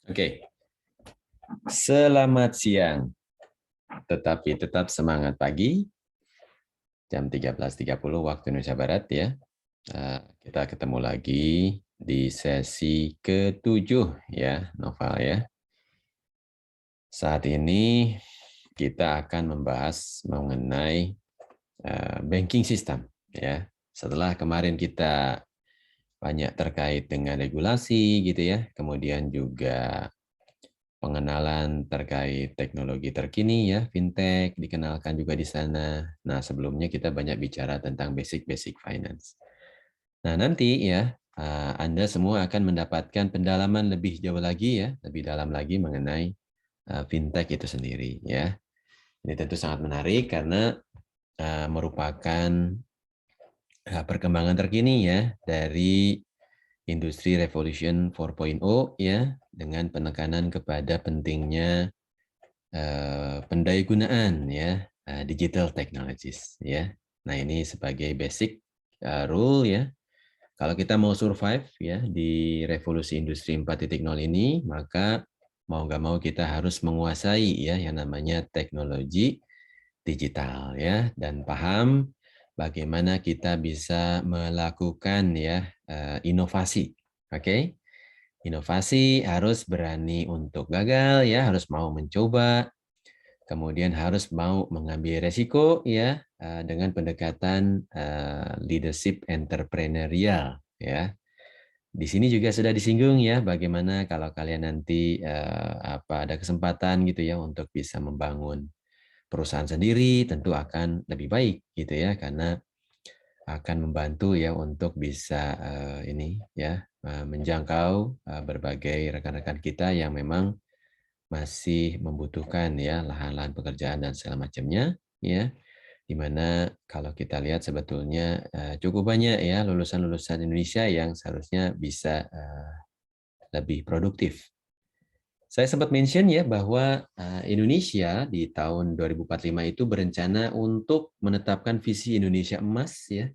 Oke, selamat siang. Tetapi tetap semangat pagi, jam 13.30 waktu Indonesia Barat ya. Kita ketemu lagi di sesi ke-7 ya, Noval ya. Saat ini kita akan membahas mengenai banking system ya. Setelah kemarin kita banyak terkait dengan regulasi gitu ya, kemudian juga pengenalan terkait teknologi terkini ya, fintech dikenalkan juga di sana. Nah, sebelumnya kita banyak bicara tentang basic-basic finance. Nah, nanti ya Anda semua akan mendapatkan pendalaman lebih jauh lagi ya, lebih dalam lagi mengenai fintech itu sendiri ya. Ini tentu sangat menarik karena merupakan perkembangan terkini ya dari industri revolution 4.0 ya, dengan penekanan kepada pentingnya pendayagunaan ya digital technologies ya. Nah, ini sebagai basic rule ya. Kalau kita mau survive ya di revolusi industri 4.0 ini, maka mau nggak mau kita harus menguasai ya yang namanya teknologi digital ya, dan paham bagaimana kita bisa melakukan ya inovasi. Oke? Inovasi harus berani untuk gagal ya, harus mau mencoba, kemudian harus mau mengambil resiko ya dengan pendekatan leadership entrepreneurial ya. Di sini juga sudah disinggung ya bagaimana kalau kalian nanti ada kesempatan gitu ya untuk bisa membangun perusahaan sendiri, tentu akan lebih baik gitu ya, karena akan membantu ya untuk bisa ini ya menjangkau berbagai rekan-rekan kita yang memang masih membutuhkan ya lahan-lahan pekerjaan dan segala macamnya ya, di mana kalau kita lihat sebetulnya cukup banyak ya lulusan-lulusan Indonesia yang seharusnya bisa lebih produktif. Saya sempat mention ya bahwa Indonesia di tahun 2045 itu berencana untuk menetapkan visi Indonesia emas ya,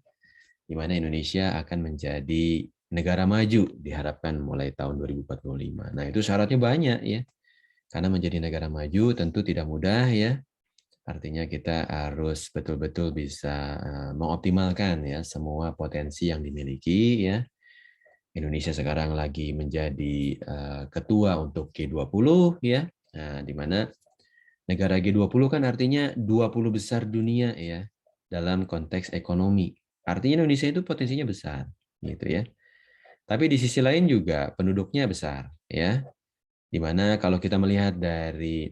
di mana Indonesia akan menjadi negara maju diharapkan mulai tahun 2045. Nah, itu syaratnya banyak ya. Karena menjadi negara maju tentu tidak mudah ya. Artinya kita harus betul-betul bisa mengoptimalkan ya semua potensi yang dimiliki ya. Indonesia sekarang lagi menjadi ketua untuk G20 ya. Nah, di mana negara G20 kan artinya 20 besar dunia ya dalam konteks ekonomi. Artinya Indonesia itu potensinya besar gitu ya. Tapi di sisi lain juga penduduknya besar ya. Di mana kalau kita melihat dari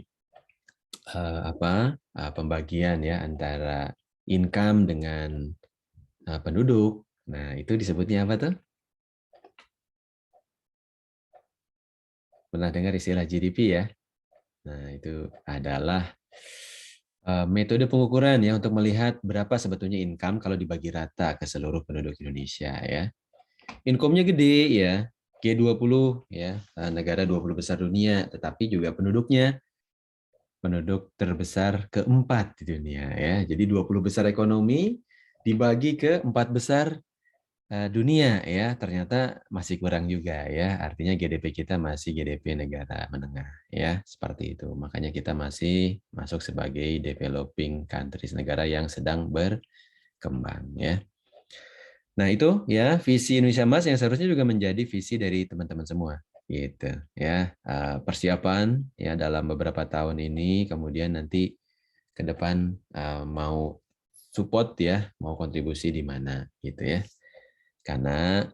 pembagian ya antara income dengan penduduk. Nah, itu disebutnya apa tuh? Pernah dengar istilah GDP ya? Nah, itu adalah metode pengukuran ya untuk melihat berapa sebetulnya income kalau dibagi rata ke seluruh penduduk Indonesia ya. Income-nya gede ya, G20 ya, negara 20 besar dunia, tetapi juga penduduk terbesar keempat di dunia ya. Jadi 20 besar ekonomi dibagi ke 4 besar dunia ya, ternyata masih kurang juga ya. Artinya GDP kita masih GDP negara menengah ya, seperti itu. Makanya kita masih masuk sebagai developing countries, negara yang sedang berkembang ya. Nah, itu ya visi Indonesia Emas yang seharusnya juga menjadi visi dari teman-teman semua gitu ya. Persiapan ya dalam beberapa tahun ini, kemudian nanti ke depan mau support ya, mau kontribusi di mana gitu ya. Karena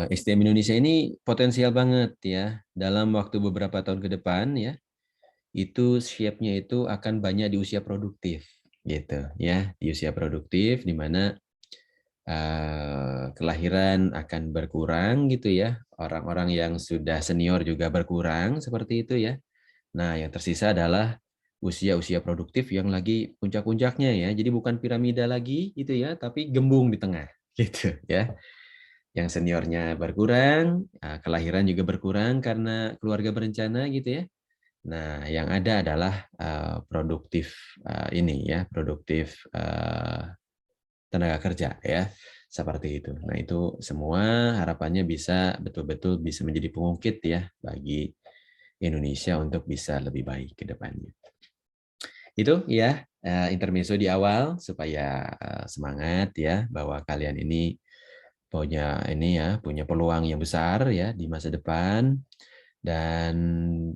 SDM Indonesia ini potensial banget ya. Dalam waktu beberapa tahun ke depan ya, itu shape-nya itu akan banyak di usia produktif gitu ya. Di usia produktif di mana kelahiran akan berkurang gitu ya. Orang-orang yang sudah senior juga berkurang seperti itu ya. Nah, yang tersisa adalah usia-usia produktif yang lagi puncak-puncaknya ya. Jadi bukan piramida lagi gitu ya, tapi gembung di tengah gitu ya. Yang seniornya berkurang, kelahiran juga berkurang karena keluarga berencana gitu ya. Nah, yang ada adalah produktif ini ya, produktif tenaga kerja ya. Seperti itu. Nah, itu semua harapannya bisa betul-betul bisa menjadi pengungkit ya bagi Indonesia untuk bisa lebih baik ke depannya. Itu ya intermezzo di awal supaya semangat ya bahwa kalian ini punya peluang yang besar ya di masa depan dan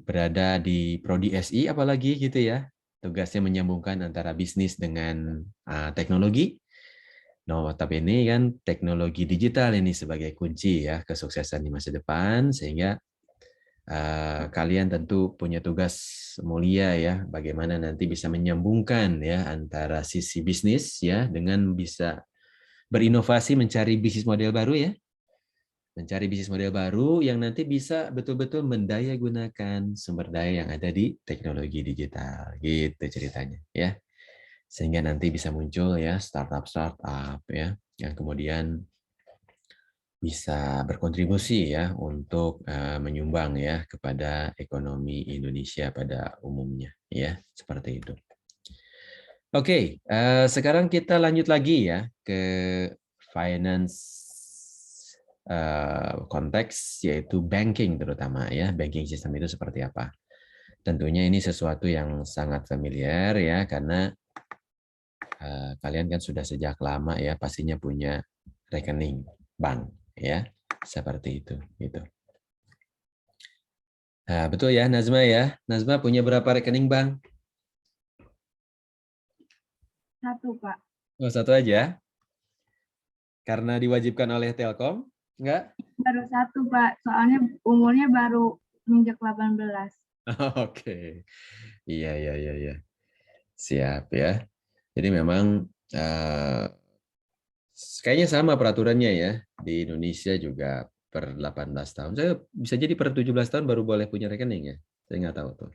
berada di prodi SI apalagi gitu ya. Tugasnya menyambungkan antara bisnis dengan teknologi. Tapi ini kan teknologi digital ini sebagai kunci ya kesuksesan di masa depan sehingga kalian tentu punya tugas mulia ya bagaimana nanti bisa menyambungkan ya antara sisi bisnis ya dengan bisa berinovasi mencari bisnis model baru ya. Mencari bisnis model baru yang nanti bisa betul-betul mendaya gunakan sumber daya yang ada di teknologi digital gitu ceritanya ya. Sehingga nanti bisa muncul ya startup ya yang kemudian bisa berkontribusi ya untuk menyumbang ya kepada ekonomi Indonesia pada umumnya ya seperti itu. Oke, sekarang kita lanjut lagi ya ke finance konteks yaitu banking terutama ya banking system itu seperti apa. Tentunya ini sesuatu yang sangat familiar ya karena kalian kan sudah sejak lama ya pastinya punya rekening bank ya seperti itu gitu. Nah, betul ya Nazma ya. Nazma punya berapa rekening bank? Satu, Pak. Oh, satu aja. Karena diwajibkan oleh Telkom? Enggak? Baru satu, Pak. Soalnya umurnya baru menginjak 18. Oke. Iya, iya, iya, iya. Siap ya. Jadi memang kayaknya sama peraturannya ya. Di Indonesia juga per 18 tahun. Saya bisa jadi per 17 tahun baru boleh punya rekening ya. Saya nggak tahu tuh.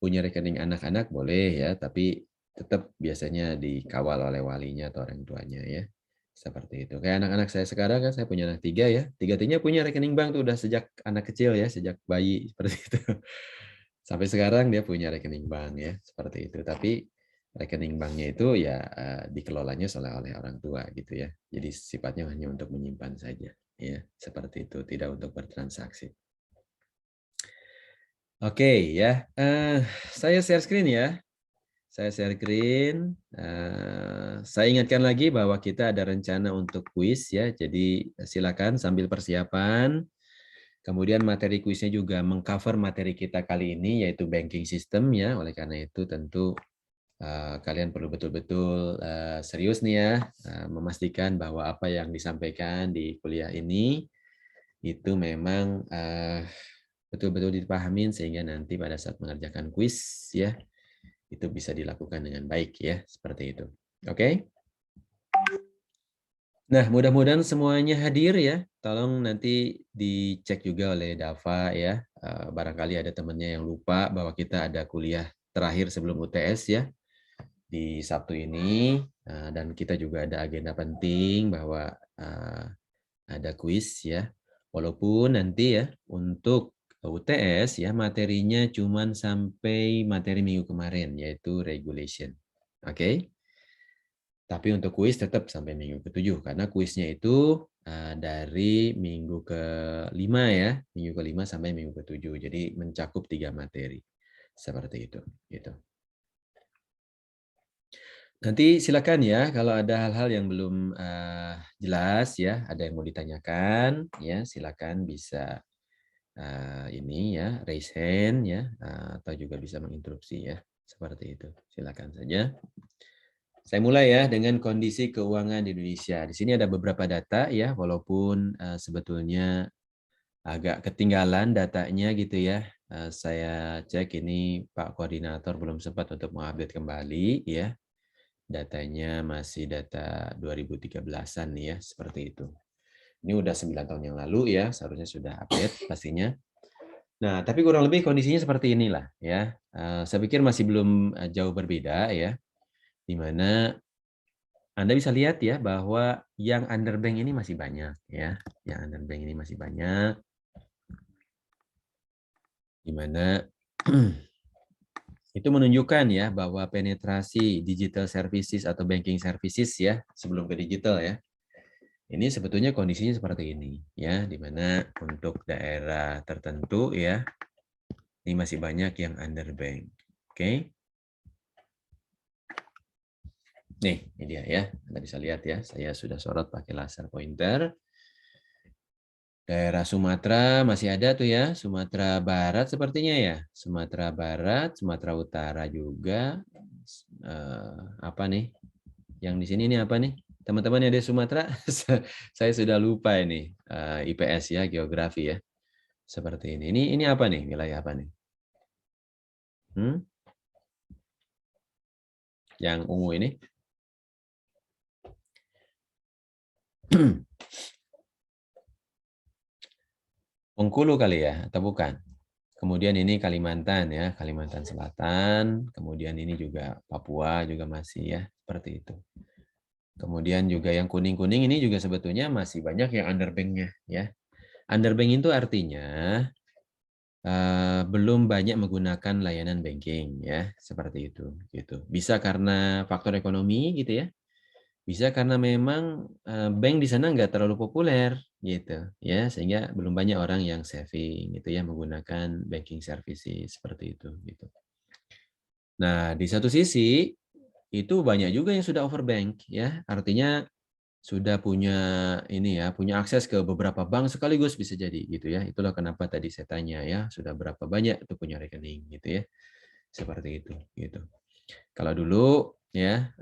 Punya rekening anak-anak boleh ya, tapi tetap biasanya dikawal oleh walinya atau orang tuanya ya. Seperti itu. Kayak anak-anak saya sekarang kan, saya punya anak 3 ya. Tiga-tiganya punya rekening bank tuh udah sejak anak kecil ya, sejak bayi seperti itu. Sampai sekarang dia punya rekening bank ya, seperti itu. Tapi rekening banknya itu ya dikelolanya oleh orang tua gitu ya. Jadi sifatnya hanya untuk menyimpan saja ya, seperti itu, tidak untuk bertransaksi. Oke ya, saya share screen ya. Saya share screen. Saya ingatkan lagi bahwa kita ada rencana untuk kuis ya. Jadi silakan sambil persiapan. Kemudian materi kuisnya juga mengcover materi kita kali ini yaitu banking system ya. Oleh karena itu tentu kalian perlu betul-betul serius nih ya memastikan bahwa apa yang disampaikan di kuliah ini itu memang betul-betul dipahami sehingga nanti pada saat mengerjakan kuis ya itu bisa dilakukan dengan baik ya, seperti itu. Oke? Nah, mudah-mudahan semuanya hadir ya. Tolong nanti dicek juga oleh Dava ya. Barangkali ada temannya yang lupa bahwa kita ada kuliah terakhir sebelum UTS ya di Sabtu ini dan kita juga ada agenda penting bahwa ada kuis ya. Walaupun nanti ya untuk UTS ya materinya cuman sampai materi minggu kemarin yaitu regulation. Oke. Tapi untuk kuis tetap sampai minggu ke-7 karena kuisnya itu dari minggu ke-5 ya, minggu ke-5 sampai minggu ke-7. Jadi mencakup 3 materi. Seperti itu, gitu. Nanti silakan ya kalau ada hal-hal yang belum jelas ya, ada yang mau ditanyakan ya, silakan bisa ini ya, raise hand ya, atau juga bisa menginterupsi ya. Seperti itu. Silakan saja. Saya mulai ya dengan kondisi keuangan di Indonesia. Di sini ada beberapa data ya, walaupun sebetulnya agak ketinggalan datanya gitu ya. Saya cek ini Pak Koordinator belum sempat untuk mengupdate kembali ya. Datanya masih data 2013-an nih ya, seperti itu. Ini udah 9 tahun yang lalu ya, seharusnya sudah update pastinya. Nah, tapi kurang lebih kondisinya seperti inilah ya. Saya pikir masih belum jauh berbeda ya, di mana Anda bisa lihat ya bahwa yang underbank ini masih banyak ya. Yang underbank ini masih banyak. Di mana itu menunjukkan ya bahwa penetrasi digital services atau banking services ya sebelum ke digital ya Ini sebetulnya kondisinya seperti ini, ya, di mana untuk daerah tertentu, ya, ini masih banyak yang underbank. Oke. Nih, ini dia ya. Anda bisa lihat ya, saya sudah sorot pakai laser pointer. Daerah Sumatera masih ada tuh ya, Sumatera Barat sepertinya ya. Sumatera Barat, Sumatera Utara juga. Apa nih? Yang di sini ini apa nih? Teman-teman yang di Sumatera, saya sudah lupa ini. IPS ya, geografi ya. Seperti ini. Ini apa nih? Wilayah apa nih? Yang ungu ini? Bengkulu kali ya, atau bukan? Kemudian ini Kalimantan ya, Kalimantan Selatan. Kemudian ini juga Papua juga masih ya, seperti itu. Kemudian juga yang kuning-kuning ini juga sebetulnya masih banyak yang underbank-nya ya. Underbank itu artinya belum banyak menggunakan layanan banking ya, seperti itu gitu. Bisa karena faktor ekonomi gitu ya. Bisa karena memang bank di sana nggak terlalu populer gitu ya, sehingga belum banyak orang yang saving gitu ya menggunakan banking services seperti itu gitu. Nah, di satu sisi itu banyak juga yang sudah overbank ya, artinya sudah punya ini ya, punya akses ke beberapa bank sekaligus bisa jadi gitu ya. Itulah kenapa tadi saya tanya ya, sudah berapa banyak itu punya rekening gitu ya. Seperti itu gitu. Kalau dulu ya,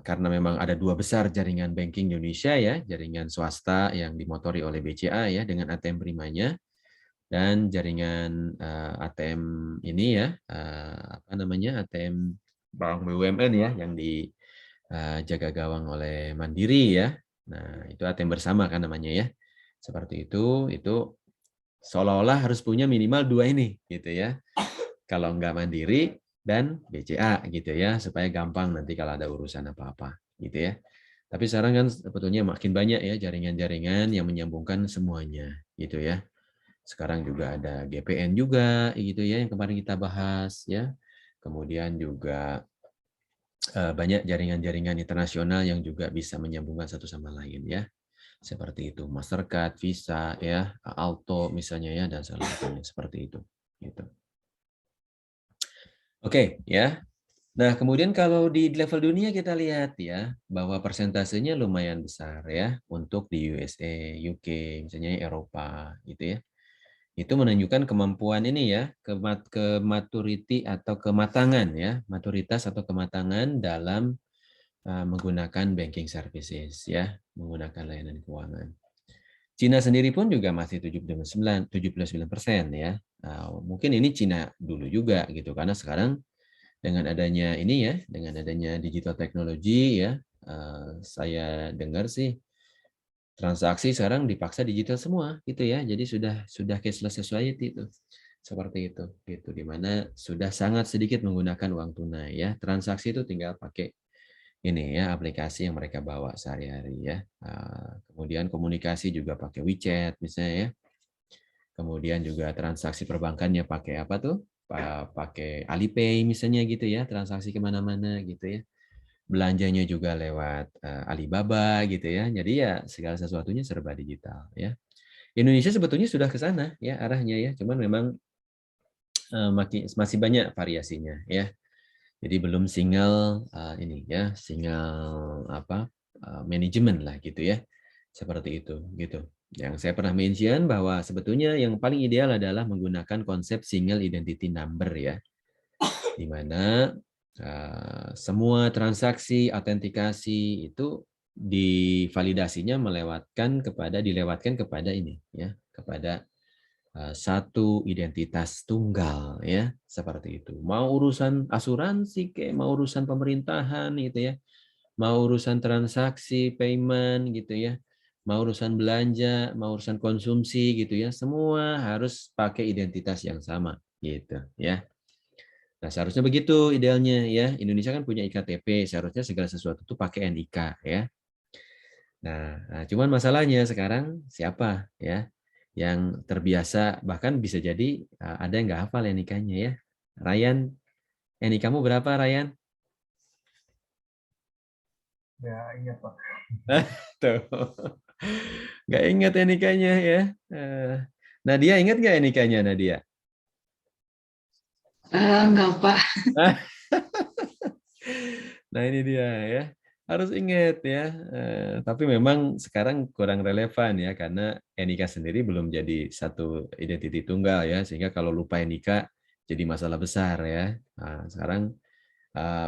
karena memang ada dua besar jaringan banking di Indonesia ya, jaringan swasta yang dimotori oleh BCA ya dengan ATM primanya dan jaringan ATM ini ya, apa namanya, ATM bank BUMN ya yang dijaga gawang oleh Mandiri ya. Nah, itu ATM bersama kan namanya ya. Seperti itu seolah-olah harus punya minimal dua ini gitu ya. Kalau nggak Mandiri dan BCA gitu ya, supaya gampang nanti kalau ada urusan apa-apa gitu ya. Tapi sekarang kan sebetulnya makin banyak ya jaringan-jaringan yang menyambungkan semuanya gitu ya. Sekarang juga ada GPN juga gitu ya yang kemarin kita bahas ya. Kemudian juga banyak jaringan-jaringan internasional yang juga bisa menyambungkan satu sama lain ya. Seperti itu, Mastercard, Visa ya, Alto misalnya ya dan selanjutnya seperti itu gitu. Oke, ya. Nah, kemudian kalau di level dunia kita lihat ya, bahwa persentasenya lumayan besar ya untuk di USA, UK, misalnya Eropa gitu ya. Itu menunjukkan kemampuan ini ya, kematuriti atau kematangan ya, maturitas atau kematangan dalam menggunakan banking services ya, menggunakan layanan keuangan. Cina sendiri pun juga masih 79% ya. Mungkin ini Cina dulu juga gitu, karena sekarang dengan adanya ini ya, dengan adanya digital technology ya, saya dengar sih transaksi sekarang dipaksa digital semua gitu ya. Jadi sudah cashless society itu. Seperti itu gitu, di mana sudah sangat sedikit menggunakan uang tunai ya. Transaksi itu tinggal pakai ini ya, aplikasi yang mereka bawa sehari-hari ya. Kemudian komunikasi juga pakai WeChat misalnya ya. Kemudian juga transaksi perbankannya pakai apa tuh? Pakai Alipay misalnya gitu ya, transaksi kemana-mana gitu ya. Belanjanya juga lewat Alibaba gitu ya. Jadi ya segala sesuatunya serba digital ya. Indonesia sebetulnya sudah ke sana ya arahnya ya, cuman memang masih banyak variasinya ya. Jadi belum single ini ya, single apa manajemen lah gitu ya. Seperti itu gitu. Yang saya pernah mention bahwa sebetulnya yang paling ideal adalah menggunakan konsep single identity number ya, di mana semua transaksi autentikasi itu dilewatkan kepada ini ya, kepada satu identitas tunggal ya, seperti itu. Mau urusan asuransi kayak mau urusan pemerintahan gitu ya, mau urusan transaksi payment gitu ya, mau urusan belanja, mau urusan konsumsi gitu ya, semua harus pakai identitas yang sama gitu ya. Nah, seharusnya begitu idealnya ya. Indonesia kan punya IKTP, seharusnya segala sesuatu itu pakai NIK ya. Nah, cuman masalahnya sekarang siapa ya yang terbiasa, bahkan bisa jadi ada yang nggak hafal NIK-nya ya. Ryan, NIK kamu berapa Ryan? Ya, iya Pak. Tuh. Nggak ingat ya nikahnya ya. Nadia ingat nggak ya nikahnya Nadia? Enggak, Pak. Nah ini dia ya, harus ingat ya. Tapi memang sekarang kurang relevan ya karena Enika sendiri belum jadi satu identiti tunggal ya, sehingga kalau lupa Enika jadi masalah besar ya. Nah, sekarang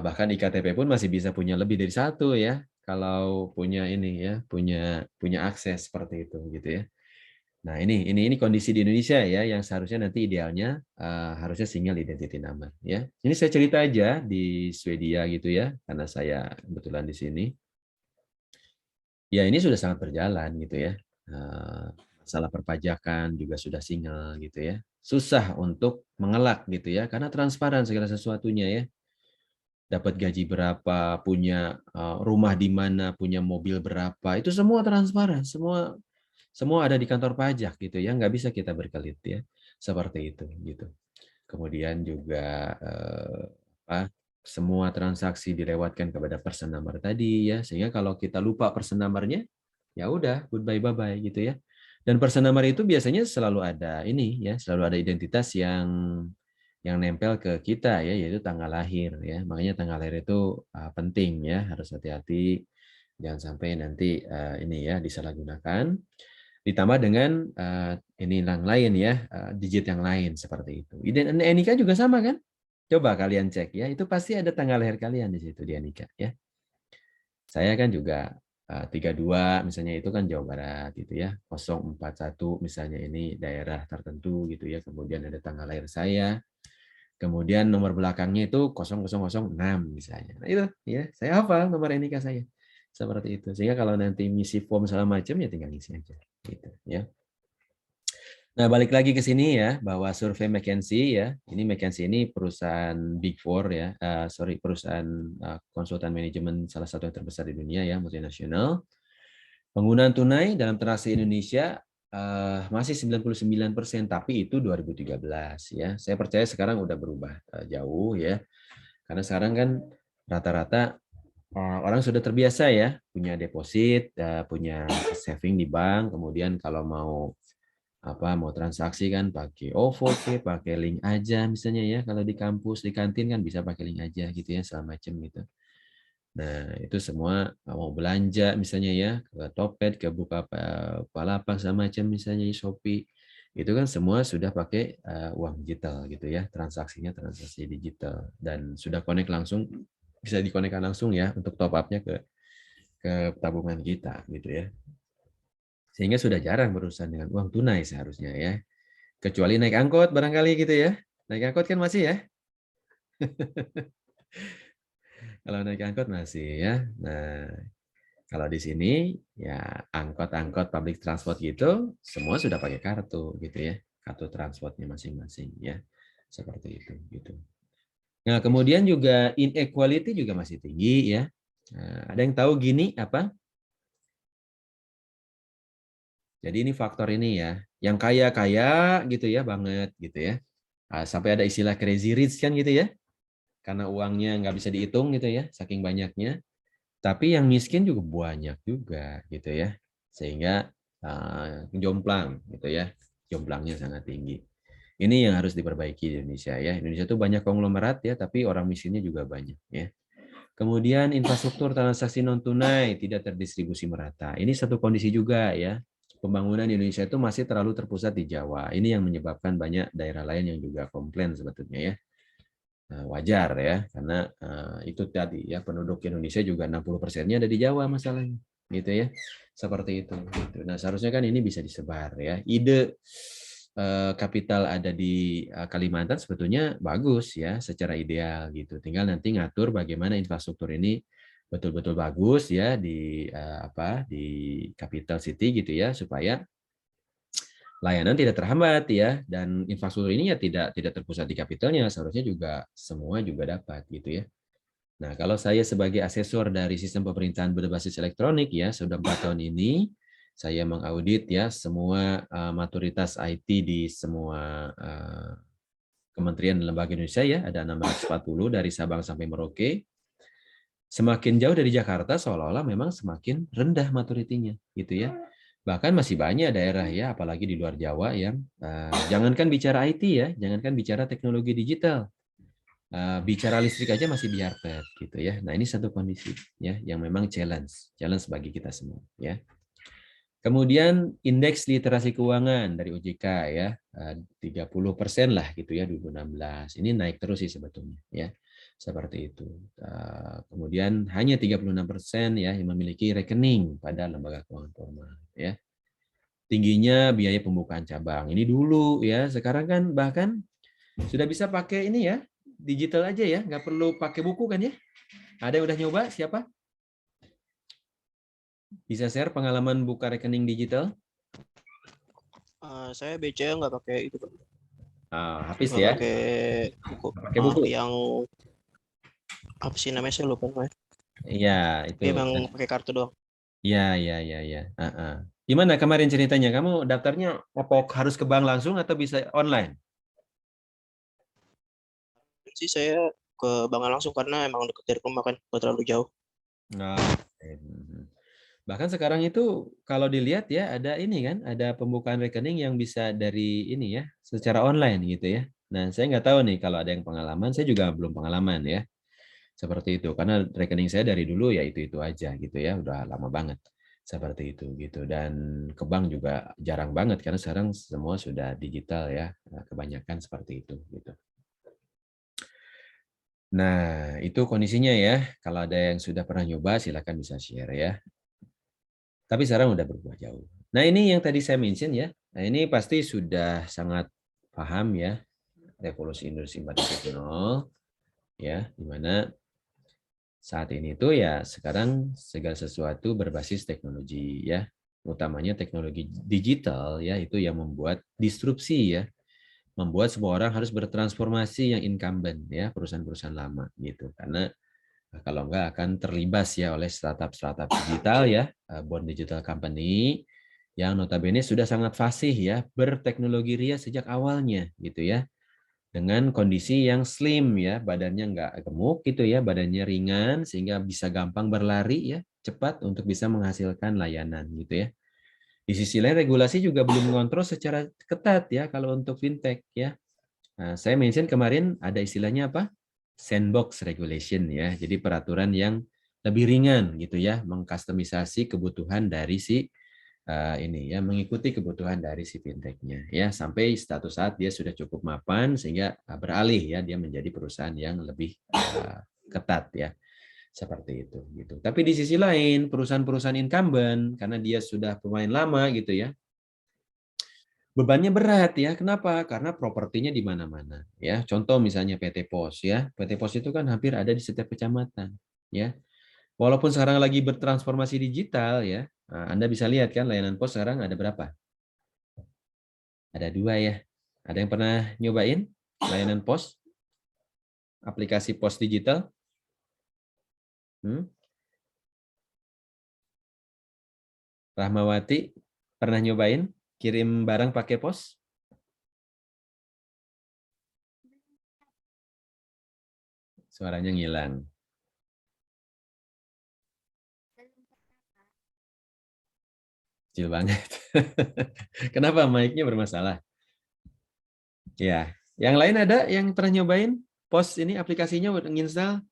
bahkan IKTP pun masih bisa punya lebih dari satu ya, kalau punya ini ya, punya punya akses seperti itu gitu ya. Nah, ini kondisi di Indonesia ya yang seharusnya nanti idealnya harusnya single identity number ya. Ini saya cerita aja di Swedia gitu ya karena saya kebetulan di sini. Ya, ini sudah sangat berjalan gitu ya. Masalah perpajakan juga sudah single gitu ya. Susah untuk mengelak gitu ya karena transparan segala sesuatunya ya. Dapat gaji berapa, punya rumah di mana, punya mobil berapa, itu semua transparan, semua ada di kantor pajak gitu ya, nggak bisa kita berkelit ya, seperti itu gitu. Kemudian juga semua transaksi dilewatkan kepada person number tadi ya, sehingga kalau kita lupa person number-nya, ya udah goodbye bye bye gitu ya. Dan person number itu biasanya selalu ada ini ya, selalu ada identitas yang nempel ke kita ya, yaitu tanggal lahir ya. Makanya tanggal lahir itu penting ya, harus hati-hati jangan sampai nanti ini ya disalahgunakan. Ditambah dengan ini yang lain ya, digit yang lain seperti itu. NIK juga sama kan? Coba kalian cek ya, itu pasti ada tanggal lahir kalian di situ di NIK ya. Saya kan juga 32 misalnya itu kan Jawa Barat gitu ya. 041 misalnya ini daerah tertentu gitu ya. Kemudian ada tanggal lahir saya. Kemudian nomor belakangnya itu 0006 misalnya. Nah, itu ya, saya hafal nomor NIK saya. Seperti itu. Sehingga kalau nanti ngisi form segala macam ya tinggal ngisi aja gitu ya. Nah, balik lagi ke sini ya, bahwa survei McKinsey ya, ini McKinsey ini perusahaan Big Four ya, perusahaan konsultan manajemen salah satu yang terbesar di dunia ya, multinasional. Penggunaan tunai dalam transaksi Indonesia masih 99%, tapi itu 2013 ya. Saya percaya sekarang udah berubah jauh ya, karena sekarang kan rata-rata orang sudah terbiasa ya, punya deposit, punya saving di bank, kemudian kalau mau transaksi kan pakai OVO pakai link aja misalnya ya, kalau di kampus di kantin kan bisa pakai link aja gitu ya segala macam gitu. Nah itu semua mau belanja misalnya ya ke Topet, ke Bukalapak segala macam misalnya Shopee, itu kan semua sudah pakai uang digital gitu ya, transaksinya transaksi digital dan sudah connect langsung, bisa dikonekkan langsung ya untuk top up-nya ke tabungan kita gitu ya. Sehingga sudah jarang berurusan dengan uang tunai seharusnya ya. Kecuali naik angkot barangkali gitu ya. Naik angkot kan masih ya. Kalau naik angkot masih ya. Nah, kalau di sini ya angkot-angkot public transport gitu semua sudah pakai kartu gitu ya. Kartu transportnya masing-masing ya. Seperti itu gitu. Nah, kemudian juga inequality juga masih tinggi ya. Nah, ada yang tahu gini apa? Jadi ini faktor ini ya. Yang kaya-kaya gitu ya banget gitu ya. Sampai ada istilah crazy rich kan gitu ya. Karena uangnya nggak bisa dihitung gitu ya, saking banyaknya. Tapi yang miskin juga banyak juga gitu ya. Sehingga jomplang gitu ya. Jomplangnya sangat tinggi. Ini yang harus diperbaiki di Indonesia ya. Indonesia itu banyak konglomerat ya, tapi orang miskinnya juga banyak ya. Kemudian infrastruktur transaksi non tunai tidak terdistribusi merata. Ini satu kondisi juga ya. Pembangunan di Indonesia itu masih terlalu terpusat di Jawa. Ini yang menyebabkan banyak daerah lain yang juga komplain sebetulnya ya. Wajar ya, karena itu tadi ya, penduduk Indonesia juga 60%-nya ada di Jawa masalahnya, gitu ya, seperti itu. Gitu. Nah seharusnya kan ini bisa disebar ya. Ide kapital ada di Kalimantan sebetulnya bagus ya, secara ideal gitu. Tinggal nanti ngatur bagaimana infrastruktur ini betul-betul bagus ya di capital city gitu ya, supaya layanan tidak terhambat ya, dan infrastruktur ini ya tidak terpusat di kapitalnya, seharusnya juga semua juga dapat gitu ya. Nah, kalau saya sebagai asesor dari sistem pemerintahan berbasis elektronik ya, sudah 4 tahun ini saya mengaudit ya semua maturitas IT di semua kementerian dan lembaga Indonesia ya, ada 640 dari Sabang sampai Merauke. Semakin jauh dari Jakarta seolah-olah memang semakin rendah maturitinya gitu ya. Bahkan masih banyak daerah ya, apalagi di luar Jawa yang jangankan bicara IT ya, jangankan bicara teknologi digital, bicara listrik aja masih biarpet gitu ya. Nah ini satu kondisi ya yang memang challenge bagi kita semua ya. Kemudian indeks literasi keuangan dari OJK ya 30% lah gitu ya 2016. Ini naik terus sih sebetulnya ya. Seperti itu. Kemudian hanya 36% ya yang memiliki rekening pada lembaga keuangan formal ya. Tingginya biaya pembukaan cabang. Ini dulu ya, sekarang kan bahkan sudah bisa pakai ini ya, digital aja ya, nggak perlu pakai buku kan ya. Ada yang udah nyoba siapa? Bisa share pengalaman buka rekening digital? Saya BCA nggak pakai itu, Pak. Habis Nggak ya, pakai buku. pakai buku. Yang apa sih namanya, saya lupa namanya. Iya, itu. Tapi emang pakai kartu doang. Iya, iya, iya, iya. Gimana kemarin ceritanya? Kamu daftarnya apa harus ke bank langsung atau bisa online? Sih saya ke bank langsung karena emang dekat dari rumah kan, nggak terlalu jauh. Nah, bahkan sekarang itu kalau dilihat ya ada ini kan, ada pembukaan rekening yang bisa dari ini ya, secara online gitu ya. Nah, saya nggak tahu nih kalau ada yang pengalaman, saya juga belum pengalaman ya. Seperti itu, karena rekening saya dari dulu ya itu-itu aja gitu ya, udah lama banget. Seperti itu gitu. Dan ke bank juga jarang banget karena sekarang semua sudah digital ya, kebanyakan seperti itu gitu. Nah, itu kondisinya ya. Kalau ada yang sudah pernah nyoba, silakan bisa share ya. Tapi sekarang udah berubah jauh. Nah, ini yang tadi saya mention ya. Nah, ini pasti sudah sangat paham ya, revolusi industri 4.0 ya, di mana saat ini tuh ya sekarang segala sesuatu berbasis teknologi ya, utamanya teknologi digital ya, itu yang membuat disrupsi ya, membuat semua orang harus bertransformasi yang incumbent ya, perusahaan-perusahaan lama gitu. Karena kalau enggak akan terlibas ya oleh startup-startup digital ya, born digital company yang notabene sudah sangat fasih ya, berteknologi ria sejak awalnya gitu ya. Dengan kondisi yang slim ya, badannya nggak gemuk gitu ya, badannya ringan sehingga bisa gampang berlari ya, cepat untuk bisa menghasilkan layanan gitu ya. Di sisi lain regulasi juga belum mengontrol secara ketat ya kalau untuk fintech ya. Nah, saya mention kemarin ada istilahnya apa? Sandbox regulation ya. Jadi peraturan yang lebih ringan gitu ya, mengkustomisasi kebutuhan dari si ini ya, mengikuti kebutuhan dari si fintech-nya ya, sampai suatu saat dia sudah cukup mapan sehingga beralih ya dia menjadi perusahaan yang lebih ketat ya, seperti itu gitu. Tapi di sisi lain perusahaan-perusahaan incumbent karena dia sudah pemain lama gitu ya, bebannya berat ya. Kenapa? Karena propertinya di mana-mana ya. Contoh misalnya PT Pos ya. PT Pos itu kan hampir ada di setiap kecamatan ya. Walaupun sekarang lagi bertransformasi digital ya. Anda bisa lihat kan layanan pos sekarang ada berapa? Ada 2 ya. Ada yang pernah nyobain layanan pos? Aplikasi pos digital? Rahmawati pernah nyobain kirim barang pakai pos? Suaranya ngilang. Kecil banget. Kenapa mic-nya bermasalah? Ya, yang lain ada yang pernah nyobain pos ini aplikasinya udah nginstal?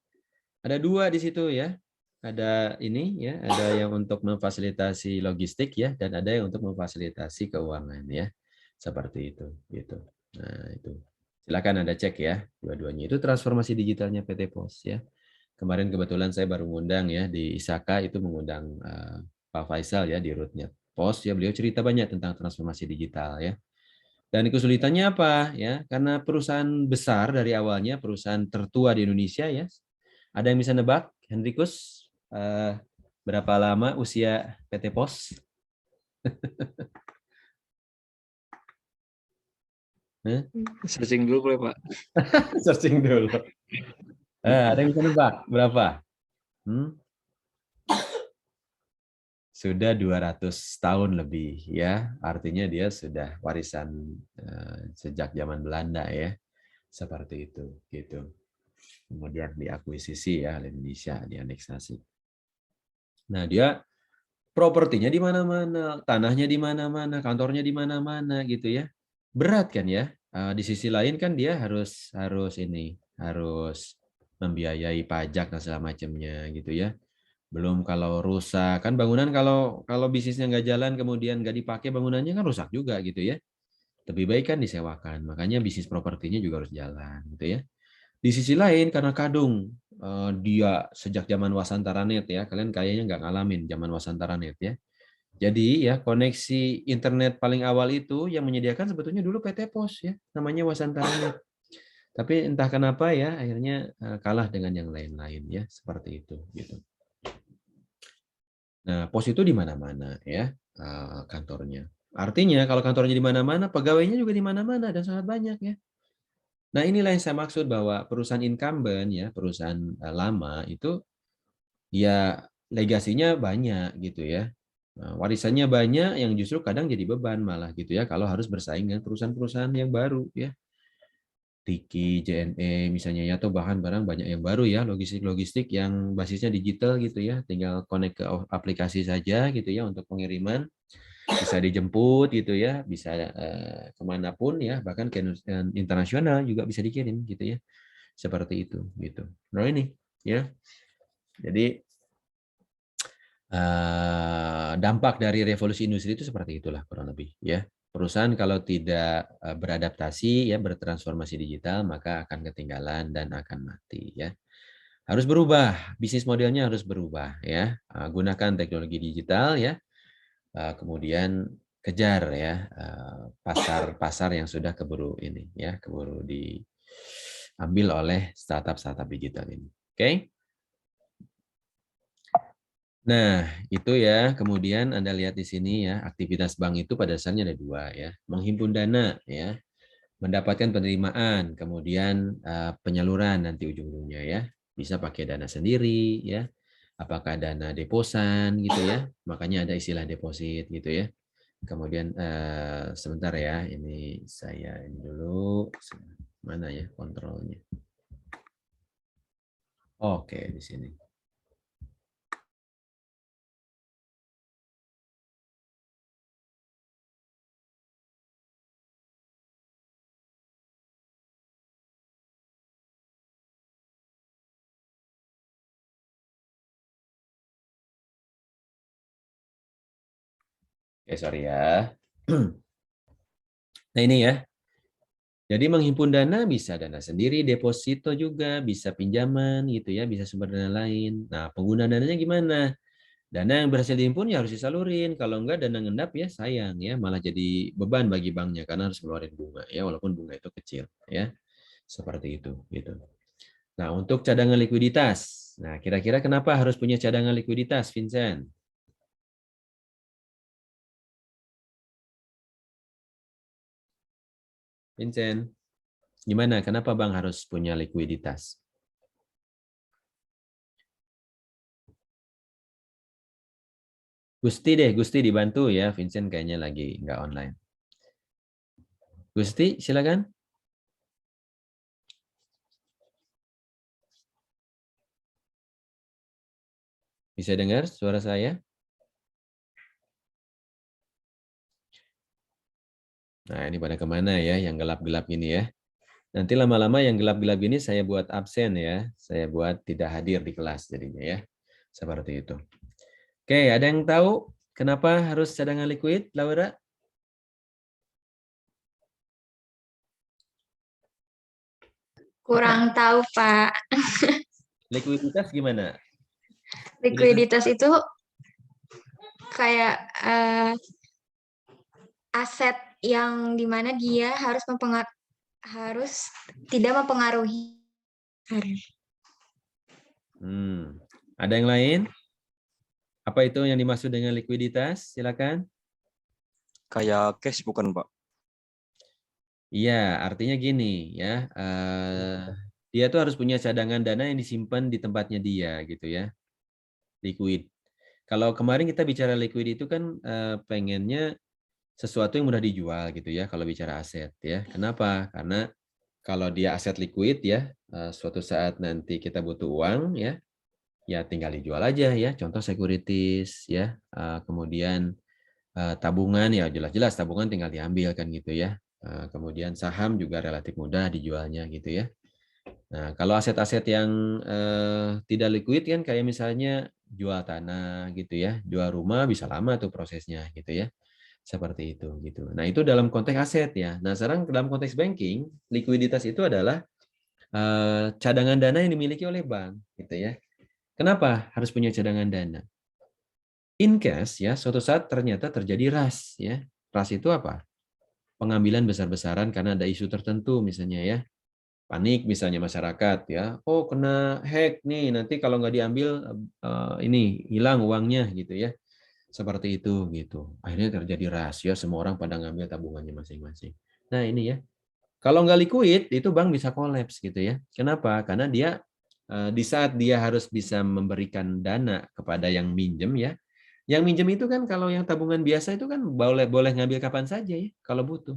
Ada 2 di situ ya. Ada ini ya, ada yang untuk memfasilitasi logistik ya, dan ada yang untuk memfasilitasi keuangan ya. Seperti itu gitu. Nah, itu. Silakan Anda cek ya, dua-duanya itu transformasi digitalnya PT Pos ya. Kemarin kebetulan saya baru ngundang ya di ISAKA, itu mengundang Pak Faisal ya di Rootnya Pos ya, beliau cerita banyak tentang transformasi digital ya. Dan kesulitannya apa ya? Karena perusahaan besar dari awalnya, perusahaan tertua di Indonesia ya. Ada yang bisa nebak, Hendrikus, berapa lama usia PT Pos? Searching dulu boleh Pak? Searching dulu. Ada yang bisa nebak berapa? Sudah 200 tahun lebih ya. Artinya dia sudah warisan sejak zaman Belanda ya. Seperti itu gitu. Kemudian diakuisisi ya oleh Indonesia, dianeksasi. Nah, dia propertinya di mana-mana, tanahnya di mana-mana, kantornya di mana-mana gitu ya. Berat kan ya. Di sisi lain kan dia harus membiayai pajak dan segala macamnya gitu ya. Belum kalau rusak kan bangunan, kalau bisnisnya nggak jalan kemudian nggak dipakai bangunannya kan rusak juga gitu ya. Lebih baik kan disewakan. Makanya bisnis propertinya juga harus jalan gitu ya. Di sisi lain karena kadung dia sejak zaman Wasantaranet ya, kalian kayaknya nggak ngalamin zaman Wasantaranet ya. Jadi ya koneksi internet paling awal itu yang menyediakan sebetulnya dulu PT Pos ya, namanya Wasantaranet. Tapi entah kenapa ya akhirnya kalah dengan yang lain-lain ya, seperti itu gitu. Nah, pos itu di mana-mana ya kantornya. Artinya kalau kantornya di mana-mana, pegawainya juga di mana-mana dan sangat banyak ya. Nah, inilah yang saya maksud bahwa perusahaan incumbent ya, perusahaan lama itu ya legasinya banyak gitu ya. Nah, warisannya banyak yang justru kadang jadi beban malah gitu ya kalau harus bersaing dengan perusahaan-perusahaan yang baru ya. Tiki, JNE misalnya ya, atau bahkan barang banyak yang baru ya, logistik-logistik yang basisnya digital gitu ya, tinggal connect ke aplikasi saja gitu ya untuk pengiriman, bisa dijemput gitu ya, bisa kemanapun ya, bahkan ke internasional juga bisa dikirim gitu ya, seperti itu gitu. Nah ini ya, jadi dampak dari revolusi industri itu seperti itulah kurang lebih ya. Perusahaan kalau tidak beradaptasi ya, bertransformasi digital, maka akan ketinggalan dan akan mati ya. Harus berubah, bisnis modelnya harus berubah ya. Gunakan teknologi digital ya. Kemudian kejar ya pasar-pasar yang sudah keburu ini ya, keburu diambil oleh startup-startup digital ini. Oke? Nah, itu ya. Kemudian Anda lihat di sini ya, aktivitas bank itu pada dasarnya ada dua ya. Menghimpun dana ya, mendapatkan penerimaan, kemudian penyaluran nanti ujung-ujungnya ya. Bisa pakai dana sendiri ya. Apakah dana deposan gitu ya. Makanya ada istilah deposit gitu ya. Kemudian sebentar ya, ini saya ini dulu. Mana ya kontrolnya? Oke, di sini. Oke, sorry ya. Nah ini ya. Jadi menghimpun dana bisa dana sendiri, deposito juga, bisa pinjaman gitu ya, bisa sumber dana lain. Nah, pengguna dananya gimana? Dana yang berhasil dihimpun ya harus disalurin. Kalau enggak dana ngendap ya sayang ya, malah jadi beban bagi banknya karena harus ngeluarin bunga ya, walaupun bunga itu kecil ya. Seperti itu gitu. Nah, untuk cadangan likuiditas. Nah, kira-kira kenapa harus punya cadangan likuiditas, Vincent? Vincent, gimana? Kenapa bank harus punya likuiditas? Gusti dibantu ya. Vincent kayaknya lagi nggak online. Gusti, silakan. Bisa dengar suara saya? Nah, ini pada kemana ya yang gelap-gelap ini ya? Nanti lama-lama yang gelap-gelap ini saya buat absen ya. Saya buat tidak hadir di kelas jadinya ya. Seperti itu. Oke, ada yang tahu kenapa harus cadangan liquid, Laura? Kurang tahu, Pak. Likuiditas gimana? Likuiditas itu kayak aset yang dimana dia harus tidak mempengaruhi. Ada yang lain? Apa itu yang dimaksud dengan likuiditas? Silakan. Kayak cash bukan, Pak? Iya, artinya gini ya. Dia tuh harus punya cadangan dana yang disimpan di tempatnya dia gitu ya. Liquid. Kalau kemarin kita bicara liquid itu kan pengennya sesuatu yang mudah dijual gitu ya kalau bicara aset ya. Kenapa? Karena kalau dia aset liquid ya, suatu saat nanti kita butuh uang ya, ya tinggal dijual aja ya. Contoh securities ya. Kemudian tabungan ya jelas-jelas tabungan tinggal diambil kan gitu ya. Kemudian saham juga relatif mudah dijualnya gitu ya. Nah, kalau aset-aset yang tidak liquid kan kayak misalnya jual tanah gitu ya, jual rumah bisa lama tuh prosesnya gitu ya. Seperti itu gitu. Nah, itu dalam konteks aset ya. Nah, sekarang dalam konteks banking, likuiditas itu adalah cadangan dana yang dimiliki oleh bank gitu ya. Kenapa harus punya cadangan dana? In case ya suatu saat ternyata terjadi ras ya. Ras itu apa? Pengambilan besar-besaran karena ada isu tertentu misalnya ya. Panik misalnya masyarakat ya. Oh, kena hack nih, nanti kalau nggak diambil ini hilang uangnya gitu ya. Seperti itu gitu. Akhirnya terjadi ras ya, semua orang pada ngambil tabungannya masing-masing. Nah, ini ya. Kalau nggak liquid, itu bank bisa kolaps gitu ya. Kenapa? Karena dia di saat dia harus bisa memberikan dana kepada yang minjem ya. Yang minjem itu kan kalau yang tabungan biasa itu kan boleh ngambil kapan saja ya kalau butuh.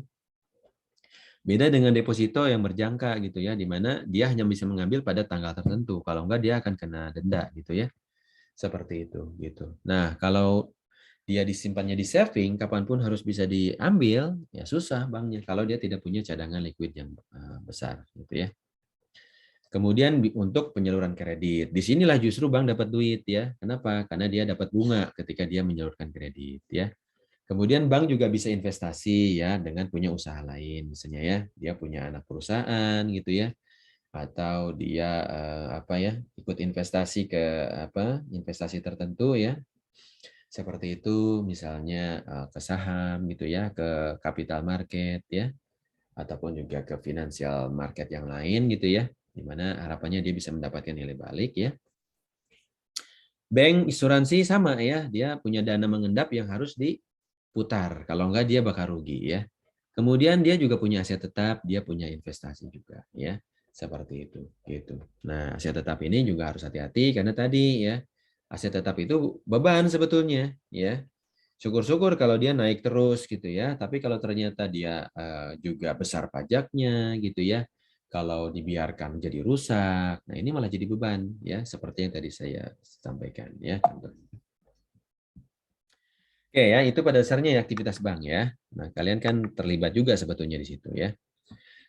Beda dengan deposito yang berjangka gitu ya, di mana dia hanya bisa mengambil pada tanggal tertentu. Kalau enggak dia akan kena denda gitu ya. Seperti itu gitu. Nah, kalau dia disimpannya di saving, kapanpun harus bisa diambil, ya susah banknya kalau dia tidak punya cadangan liquid yang besar gitu ya. Kemudian untuk penyaluran kredit, disinilah justru bank dapat duit ya. Kenapa? Karena dia dapat bunga ketika dia menyalurkan kredit ya. Kemudian bank juga bisa investasi ya dengan punya usaha lain, misalnya ya dia punya anak perusahaan gitu ya, atau dia ikut investasi ke investasi tertentu ya, seperti itu misalnya ke saham gitu ya, ke capital market ya, ataupun juga ke financial market yang lain gitu ya, di mana harapannya dia bisa mendapatkan nilai balik ya. Bank asuransi sama ya, dia punya dana mengendap yang harus diputar, kalau enggak dia bakal rugi ya. Kemudian dia juga punya aset tetap, dia punya investasi juga ya, seperti itu gitu. Nah, aset tetap ini juga harus hati-hati karena tadi ya, aset tetap itu beban sebetulnya ya. Syukur-syukur kalau dia naik terus gitu ya, tapi kalau ternyata dia juga besar pajaknya gitu ya, kalau dibiarkan jadi rusak, nah ini malah jadi beban ya, seperti yang tadi saya sampaikan ya. Oke ya, itu pada dasarnya ya aktivitas bank ya. Nah, kalian kan terlibat juga sebetulnya di situ ya.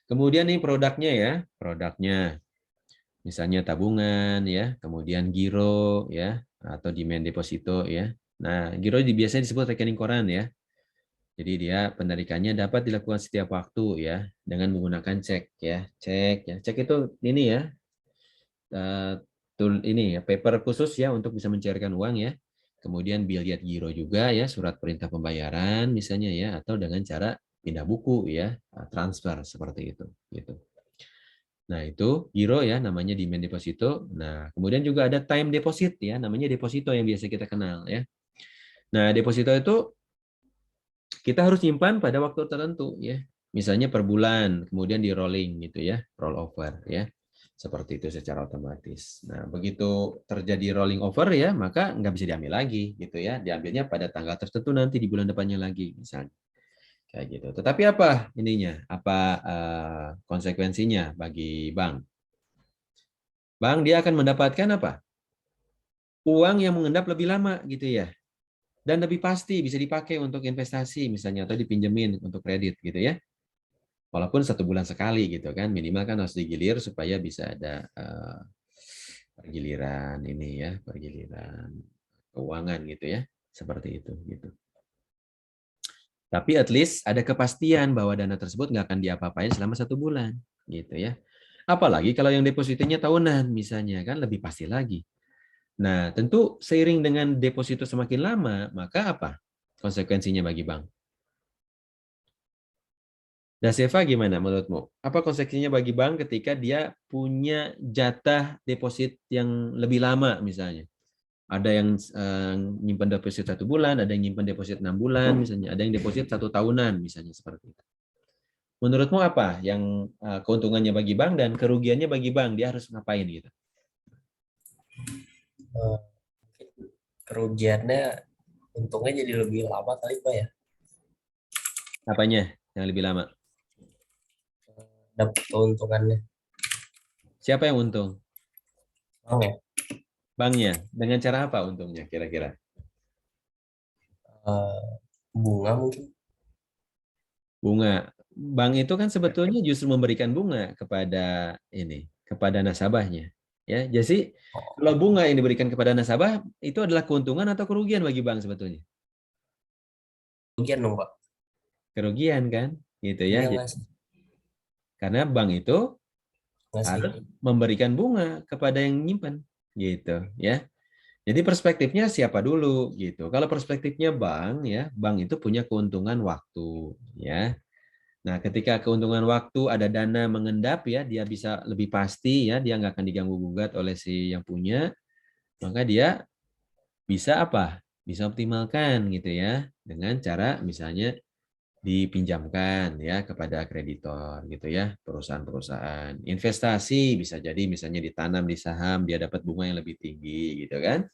Kemudian nih produknya ya, produknya misalnya tabungan ya, kemudian giro ya, atau demand deposito ya. Nah, giro biasanya disebut rekening koran ya. Jadi dia penarikannya dapat dilakukan setiap waktu ya dengan menggunakan cek ya. Cek ya. Cek itu ini ya. Ini ya paper khusus ya untuk bisa mencairkan uang ya. Kemudian biliat giro juga ya, surat perintah pembayaran misalnya ya, atau dengan cara pindah buku ya, transfer seperti itu gitu. Nah, itu giro ya namanya demand deposito. Nah, kemudian juga ada time deposit ya, namanya deposito yang biasa kita kenal ya. Nah, deposito itu kita harus nyimpan pada waktu tertentu ya. Misalnya per bulan, kemudian di rolling gitu ya, roll over ya. Seperti itu secara otomatis. Nah, begitu terjadi rolling over ya, maka nggak bisa diambil lagi gitu ya. Diambilnya pada tanggal tertentu nanti di bulan depannya lagi misalnya. Kayak gitu. Tetapi apa ininya? Apa konsekuensinya bagi bank? Bank dia akan mendapatkan apa? Uang yang mengendap lebih lama gitu ya. Dan lebih pasti bisa dipakai untuk investasi misalnya atau dipinjemin untuk kredit gitu ya. Walaupun 1 bulan sekali gitu kan, minimal kan harus digilir supaya bisa ada pergiliran ini ya, pergiliran keuangan gitu ya, seperti itu gitu. Tapi at least ada kepastian bahwa dana tersebut nggak akan diapa-apain selama 1 bulan gitu ya. Apalagi kalau yang depositonya tahunan misalnya kan lebih pasti lagi. Nah, tentu seiring dengan deposito semakin lama, maka apa konsekuensinya bagi bank? Daseva gimana menurutmu? Apa konsekuensinya bagi bank ketika dia punya jatah deposit yang lebih lama misalnya? Ada yang nyimpan deposit 1 bulan, ada yang nyimpan deposit 6 bulan misalnya, ada yang deposit 1 tahunan misalnya seperti itu. Menurutmu apa yang keuntungannya bagi bank dan kerugiannya bagi bank? Dia harus ngapain gitu? Kerugiannya untungnya jadi lebih lama kali Pak ya. Apanya yang lebih lama? Dapat keuntungannya. Siapa yang untung? Bank ya. banknya? Dengan cara apa untungnya kira-kira? Bunga mungkin. Bunga. Bank itu kan sebetulnya justru memberikan bunga kepada nasabahnya. Ya, jadi kalau bunga yang diberikan kepada nasabah itu adalah keuntungan atau kerugian bagi bank sebetulnya? Kerugian dong, Pak. Kerugian kan, gitu Iya ya. nggak sih? Karena bank itu Nggak sih. harus memberikan bunga kepada yang nyimpan, gitu ya. Jadi perspektifnya siapa dulu gitu. Kalau perspektifnya bank ya, bank itu punya keuntungan waktu ya. Nah, ketika keuntungan waktu ada dana mengendap ya, dia bisa lebih pasti ya, dia nggak akan diganggu gugat oleh si yang punya, maka dia bisa apa? Bisa optimalkan gitu ya, dengan cara misalnya dipinjamkan ya kepada kreditor gitu ya, perusahaan-perusahaan. Investasi bisa jadi misalnya ditanam di saham, dia dapat bunga yang lebih tinggi gitu kan.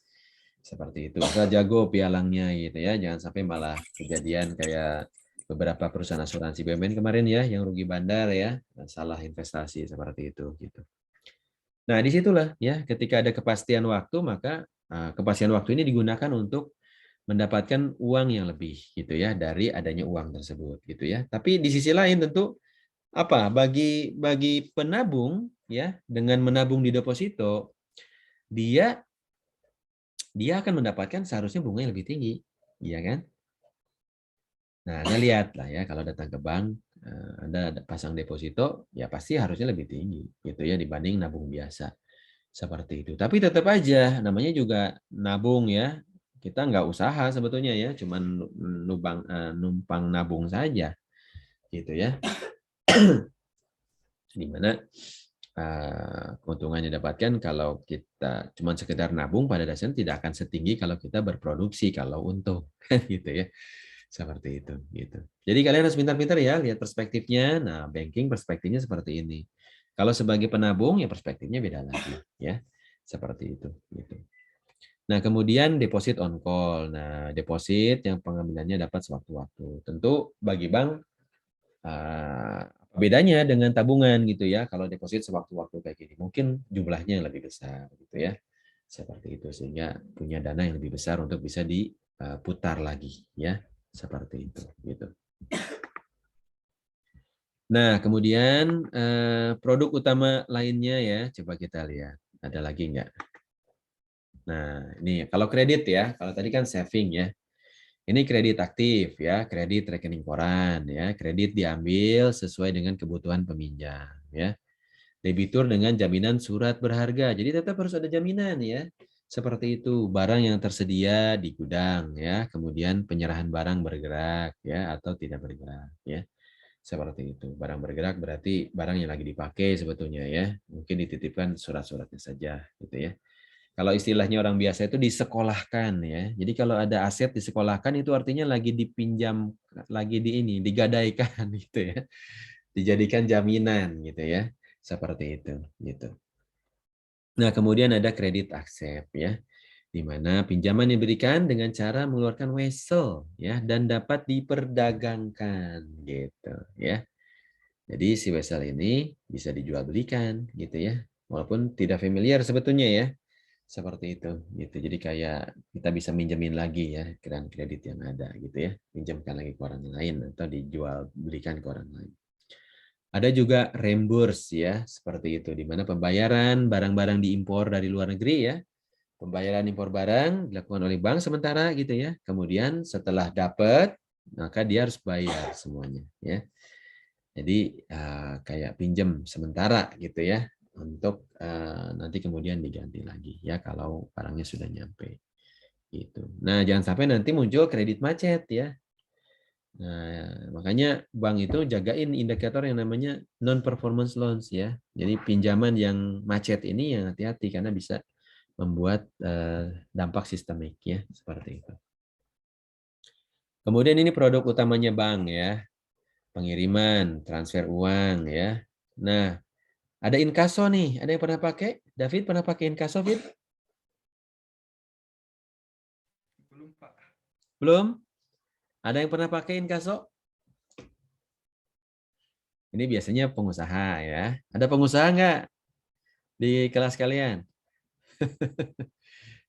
Seperti itu. Kita jago pialangnya gitu ya, jangan sampai malah kejadian kayak beberapa perusahaan asuransi BUMN kemarin ya yang rugi bandar ya, salah investasi seperti itu gitu. Nah, disitulah ya ketika ada kepastian waktu maka kepastian waktu ini digunakan untuk mendapatkan uang yang lebih gitu ya dari adanya uang tersebut gitu ya. Tapi di sisi lain tentu apa bagi penabung ya dengan menabung di deposito dia akan mendapatkan seharusnya bunga yang lebih tinggi, iya kan? Nah, Anda lihat lah ya kalau datang ke bank, Anda pasang deposito, ya pasti harusnya lebih tinggi gitu ya dibanding nabung biasa. Seperti itu. Tapi tetap aja namanya juga nabung ya. Kita nggak usaha sebetulnya ya, cuman numpang nabung saja gitu ya. Di mana keuntungan yang didapatkan kalau kita cuma sekedar nabung pada dasarnya tidak akan setinggi kalau kita berproduksi kalau untung gitu ya. Seperti itu gitu. Jadi kalian harus pintar-pintar ya lihat perspektifnya. Nah, banking perspektifnya seperti ini. Kalau sebagai penabung ya perspektifnya beda lagi ya. Seperti itu gitu. Nah, kemudian deposit on call. Nah, deposit yang pengambilannya dapat sewaktu-waktu. Tentu bagi bank bedanya dengan tabungan gitu ya. Kalau deposit sewaktu-waktu kayak gini, mungkin jumlahnya yang lebih besar gitu ya. Seperti itu sehingga punya dana yang lebih besar untuk bisa diputar lagi ya. Seperti itu gitu. Nah, kemudian produk utama lainnya ya, coba kita lihat. Ada lagi nggak? Nah, ini kalau kredit ya, kalau tadi kan saving ya. Ini kredit aktif ya, kredit rekening koran ya, kredit diambil sesuai dengan kebutuhan peminjam ya. Debitur dengan jaminan surat berharga. Jadi tetap harus ada jaminan ya. Seperti itu, barang yang tersedia di gudang ya, kemudian penyerahan barang bergerak ya atau tidak bergerak ya. Seperti itu. Barang bergerak berarti barang yang lagi dipakai sebetulnya ya. Mungkin dititipkan surat-suratnya saja gitu ya. Kalau istilahnya orang biasa itu disekolahkan ya. Jadi kalau ada aset disekolahkan itu artinya lagi dipinjam, lagi digadaikan gitu ya. Dijadikan jaminan gitu ya. Seperti itu gitu. Nah, kemudian ada kredit accept ya, di mana pinjaman diberikan dengan cara mengeluarkan wesel ya dan dapat diperdagangkan gitu ya. Jadi si wesel ini bisa dijual belikan gitu ya. Walaupun tidak familiar sebetulnya ya. Seperti itu gitu. Jadi kayak kita bisa minjemin lagi ya kredit yang ada gitu ya. Pinjamkan lagi ke orang lain atau dijual belikan ke orang lain. Ada juga reimburse ya, seperti itu, di mana pembayaran barang-barang diimpor dari luar negeri ya, pembayaran impor barang dilakukan oleh bank sementara gitu ya, kemudian setelah dapat, maka dia harus bayar semuanya ya. Jadi kayak pinjam sementara gitu ya, untuk nanti kemudian diganti lagi ya kalau barangnya sudah nyampe. Gitu. Nah, jangan sampai nanti muncul kredit macet ya. Nah, makanya bank itu jagain indikator yang namanya non-performance loans ya. Jadi pinjaman yang macet ini yang hati-hati karena bisa membuat dampak sistemik ya, seperti itu. Kemudian ini produk utamanya bank ya, pengiriman, transfer uang ya. Nah, ada inkaso nih, ada yang pernah pakai? David pernah pakai inkaso, David? Belum, Pak. Belum? Ada yang pernah pakai inkaso? Ini biasanya pengusaha ya. Ada pengusaha nggak di kelas kalian?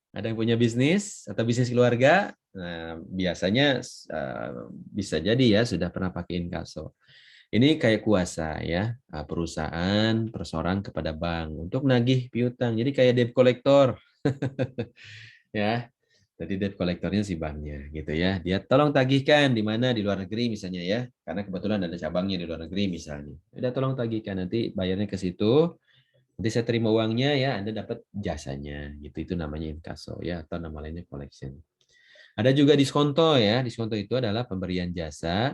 Ada yang punya bisnis atau bisnis keluarga, nah, biasanya bisa jadi ya sudah pernah pakai inkaso. Ini kayak kuasa ya, perusahaan perseorang kepada bank untuk nagih piutang. Jadi kayak debt collector. Ya. Jadi debt collectornya si banknya gitu ya. Dia tolong tagihkan di mana di luar negeri misalnya ya. Karena kebetulan ada cabangnya di luar negeri misalnya. Udah tolong tagihkan, nanti bayarnya ke situ. Nanti saya terima uangnya ya, Anda dapat jasanya gitu. Itu namanya inkaso ya, atau nama lainnya collection. Ada juga diskonto ya. Diskonto itu adalah pemberian jasa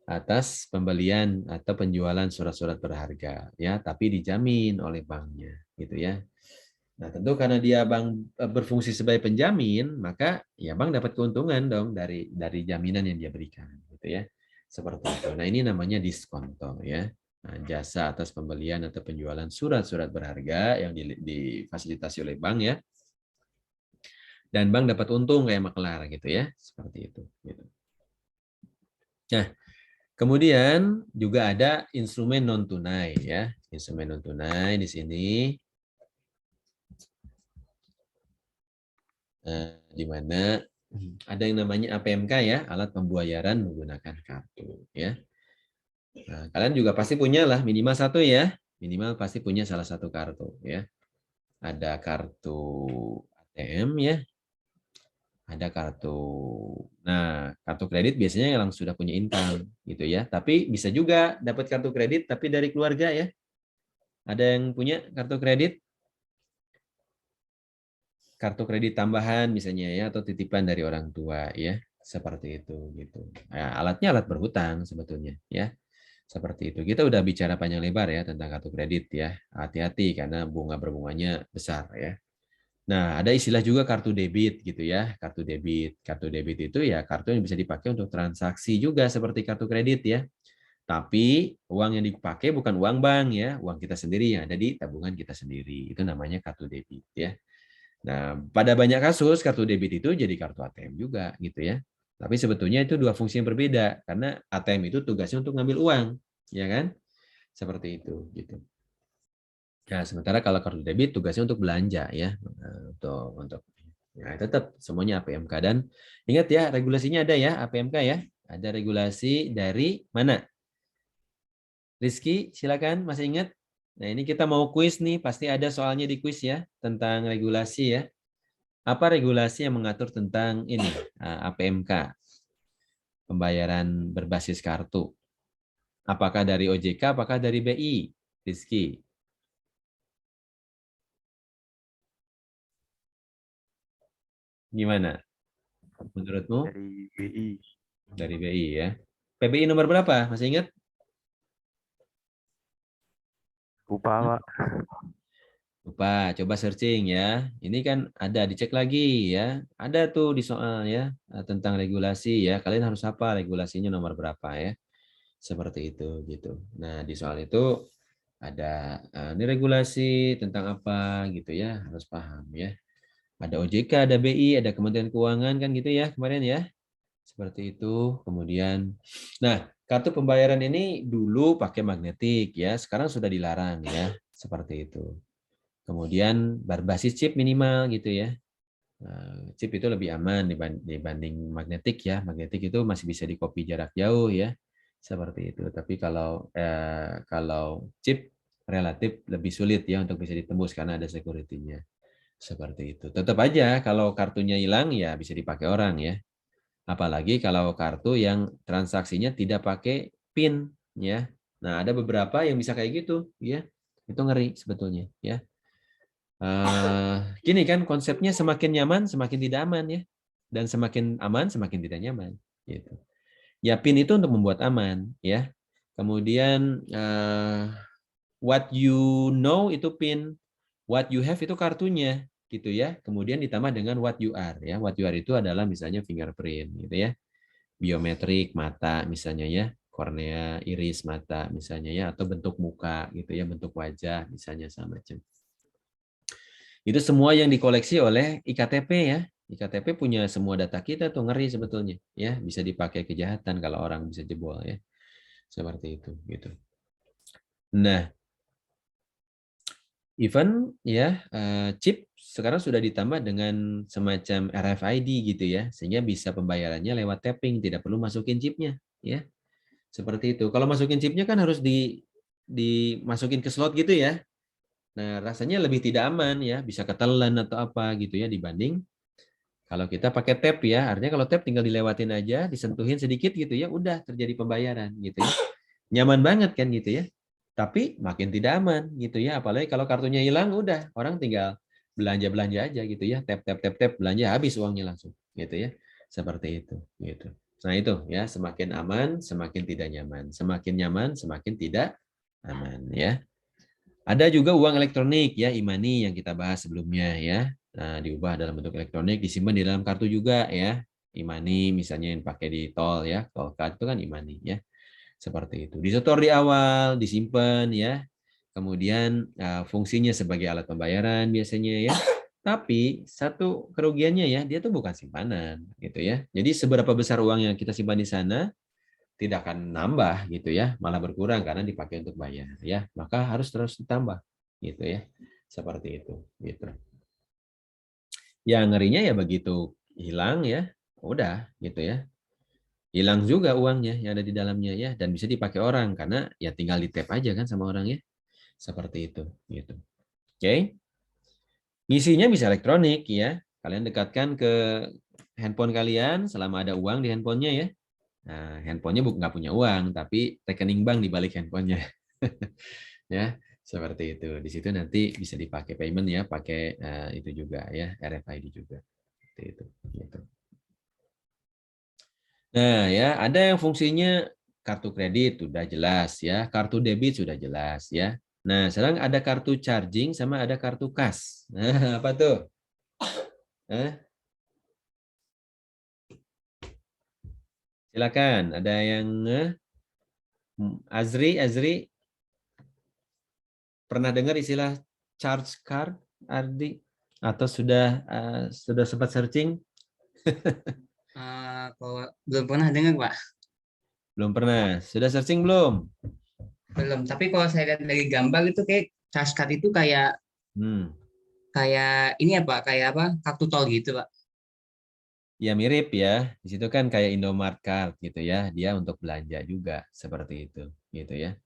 atas pembelian atau penjualan surat-surat berharga ya, tapi dijamin oleh banknya gitu ya. Nah, tentu karena dia bank berfungsi sebagai penjamin, maka ya bank dapat keuntungan dong dari jaminan yang dia berikan gitu ya. Seperti itu. Nah, ini namanya diskonto ya. Nah, jasa atas pembelian atau penjualan surat-surat berharga yang difasilitasi oleh bank ya. Dan bank dapat untung kayak maklar gitu ya. Seperti itu gitu. Nah, kemudian juga ada instrumen non tunai ya. Instrumen non tunai di sini di mana ada yang namanya APMK ya, alat pembayaran menggunakan kartu ya. Nah, kalian juga pasti punya lah minimal satu ya, minimal pasti punya salah satu kartu ya. Ada kartu ATM ya, ada kartu. Nah, kartu kredit biasanya yang sudah punya income gitu ya. Tapi bisa juga dapat kartu kredit tapi dari keluarga ya. Ada yang punya kartu kredit? Kartu kredit tambahan misalnya ya, atau titipan dari orang tua ya, seperti itu gitu. Nah, alatnya alat berhutang sebetulnya ya, seperti itu. Kita udah bicara panjang lebar ya tentang kartu kredit ya. Hati-hati karena berbunganya besar ya. Nah, ada istilah juga kartu debit gitu ya. Kartu debit. Kartu debit itu ya kartu yang bisa dipakai untuk transaksi juga seperti kartu kredit ya. Tapi uang yang dipakai bukan uang bank ya, uang kita sendiri yang ada di tabungan kita sendiri. Itu namanya kartu debit ya. Nah, pada banyak kasus kartu debit itu jadi kartu ATM juga gitu ya. Tapi sebetulnya itu dua fungsi yang berbeda karena ATM itu tugasnya untuk ngambil uang, ya kan? Seperti itu gitu. Nah, sementara kalau kartu debit tugasnya untuk belanja ya, untuk ya tetap semuanya APMK dan ingat ya regulasinya ada ya APMK ya. Ada regulasi dari mana? Rizky, silakan masih ingat? Nah, ini kita mau kuis nih, pasti ada soalnya di kuis ya tentang regulasi ya. Apa regulasi yang mengatur tentang ini APMK, pembayaran berbasis kartu? Apakah dari OJK, apakah dari BI? Rizky. Gimana? Menurutmu? Dari BI. Dari BI ya. PBI nomor berapa? Masih ingat? Lupa, Pak. Lupa, coba searching ya. Ini kan ada, dicek lagi ya. Ada tuh di soal ya tentang regulasi ya. Kalian harus apa regulasinya nomor berapa ya. Seperti itu gitu. Nah, di soal itu ada ini regulasi tentang apa gitu ya, harus paham ya. Ada OJK, ada BI, ada Kementerian Keuangan kan gitu ya kemarin ya. Seperti itu. Kemudian nah, kartu pembayaran ini dulu pakai magnetik ya, sekarang sudah dilarang ya, seperti itu. Kemudian berbasis chip minimal gitu ya. Chip itu lebih aman dibanding magnetik ya. Magnetik itu masih bisa di copy jarak jauh ya. Seperti itu. Tapi kalau chip relatif lebih sulit ya untuk bisa ditembus karena ada security-nya. Seperti itu. Tetap aja kalau kartunya hilang ya bisa dipakai orang ya. Apalagi kalau kartu yang transaksinya tidak pakai PIN ya. Nah, ada beberapa yang bisa kayak gitu ya. Itu ngeri sebetulnya ya. Gini kan konsepnya semakin nyaman semakin tidak aman ya, dan semakin aman semakin tidak nyaman gitu. Ya PIN itu untuk membuat aman ya. Kemudian what you know itu PIN, what you have itu kartunya gitu ya. Kemudian ditambah dengan what you are ya. What you are itu adalah misalnya fingerprint gitu ya. Biometrik mata misalnya ya, kornea, iris mata misalnya ya, atau bentuk muka gitu ya, bentuk wajah misalnya sama macam. Itu semua yang dikoleksi oleh IKTP ya. IKTP punya semua data kita tuh, ngeri sebetulnya ya, bisa dipakai kejahatan kalau orang bisa jebol ya. Seperti itu gitu. Nah, Even ya chip sekarang sudah ditambah dengan semacam RFID gitu ya, sehingga bisa pembayarannya lewat tapping, tidak perlu masukin chipnya, ya. Seperti itu. Kalau masukin chipnya kan harus dimasukin ke slot gitu ya. Nah, rasanya lebih tidak aman ya, bisa ketelan atau apa gitu ya dibanding kalau kita pakai tap ya. Artinya kalau tap tinggal dilewatin aja, disentuhin sedikit gitu ya, udah terjadi pembayaran gitu ya. Nyaman banget kan gitu ya. Tapi makin tidak aman gitu ya, apalagi kalau kartunya hilang udah orang tinggal belanja-belanja aja gitu ya, tap tap tap tap belanja habis uangnya langsung gitu ya. Seperti itu gitu. Nah, itu ya, semakin aman, semakin tidak nyaman. Semakin nyaman, semakin tidak aman ya. Ada juga uang elektronik ya, e-money yang kita bahas sebelumnya ya. Nah, diubah dalam bentuk elektronik, disimpan di dalam kartu juga ya. E-money misalnya yang pakai di tol ya, tol card itu kan e-money ya. Seperti itu. Disetor di awal, disimpan ya. Kemudian fungsinya sebagai alat pembayaran biasanya ya. Tapi satu kerugiannya ya, dia tuh bukan simpanan gitu ya. Jadi seberapa besar uang yang kita simpan di sana tidak akan nambah gitu ya, malah berkurang karena dipakai untuk bayar ya. Maka harus terus ditambah gitu ya. Seperti itu gitu. Ya ngerinya ya begitu hilang ya, udah gitu ya. Hilang juga uangnya yang ada di dalamnya ya, dan bisa dipakai orang karena ya tinggal di tap aja kan sama orang ya. Seperti itu gitu. Oke. Ngisinya bisa elektronik ya. Kalian dekatkan ke handphone kalian selama ada uang di handphonenya ya. Nah, handphonenya nggak punya uang, tapi rekening bank di balik handphonenya. Ya, seperti itu. Di situ nanti bisa dipakai payment ya, pakai itu juga ya, RFID juga. Seperti itu. Gitu. Nah, ya ada yang fungsinya kartu kredit sudah jelas ya, kartu debit sudah jelas ya. Nah, sekarang ada kartu charging sama ada kartu kas. Nah, apa tuh? Silakan, ada yang Azri pernah dengar istilah charge card, Ardi? Atau sudah sempat searching? Kalau belum pernah dengar, Pak. Belum pernah. Sudah searching belum? Belum. Tapi kalau saya lihat dari gambar itu kayak charge card itu kayak kayak ini ya, Pak, kayak apa? Kartu tol gitu, Pak. Ya mirip ya. Di situ kan kayak Indomart Card gitu ya. Dia untuk belanja juga seperti itu, gitu ya.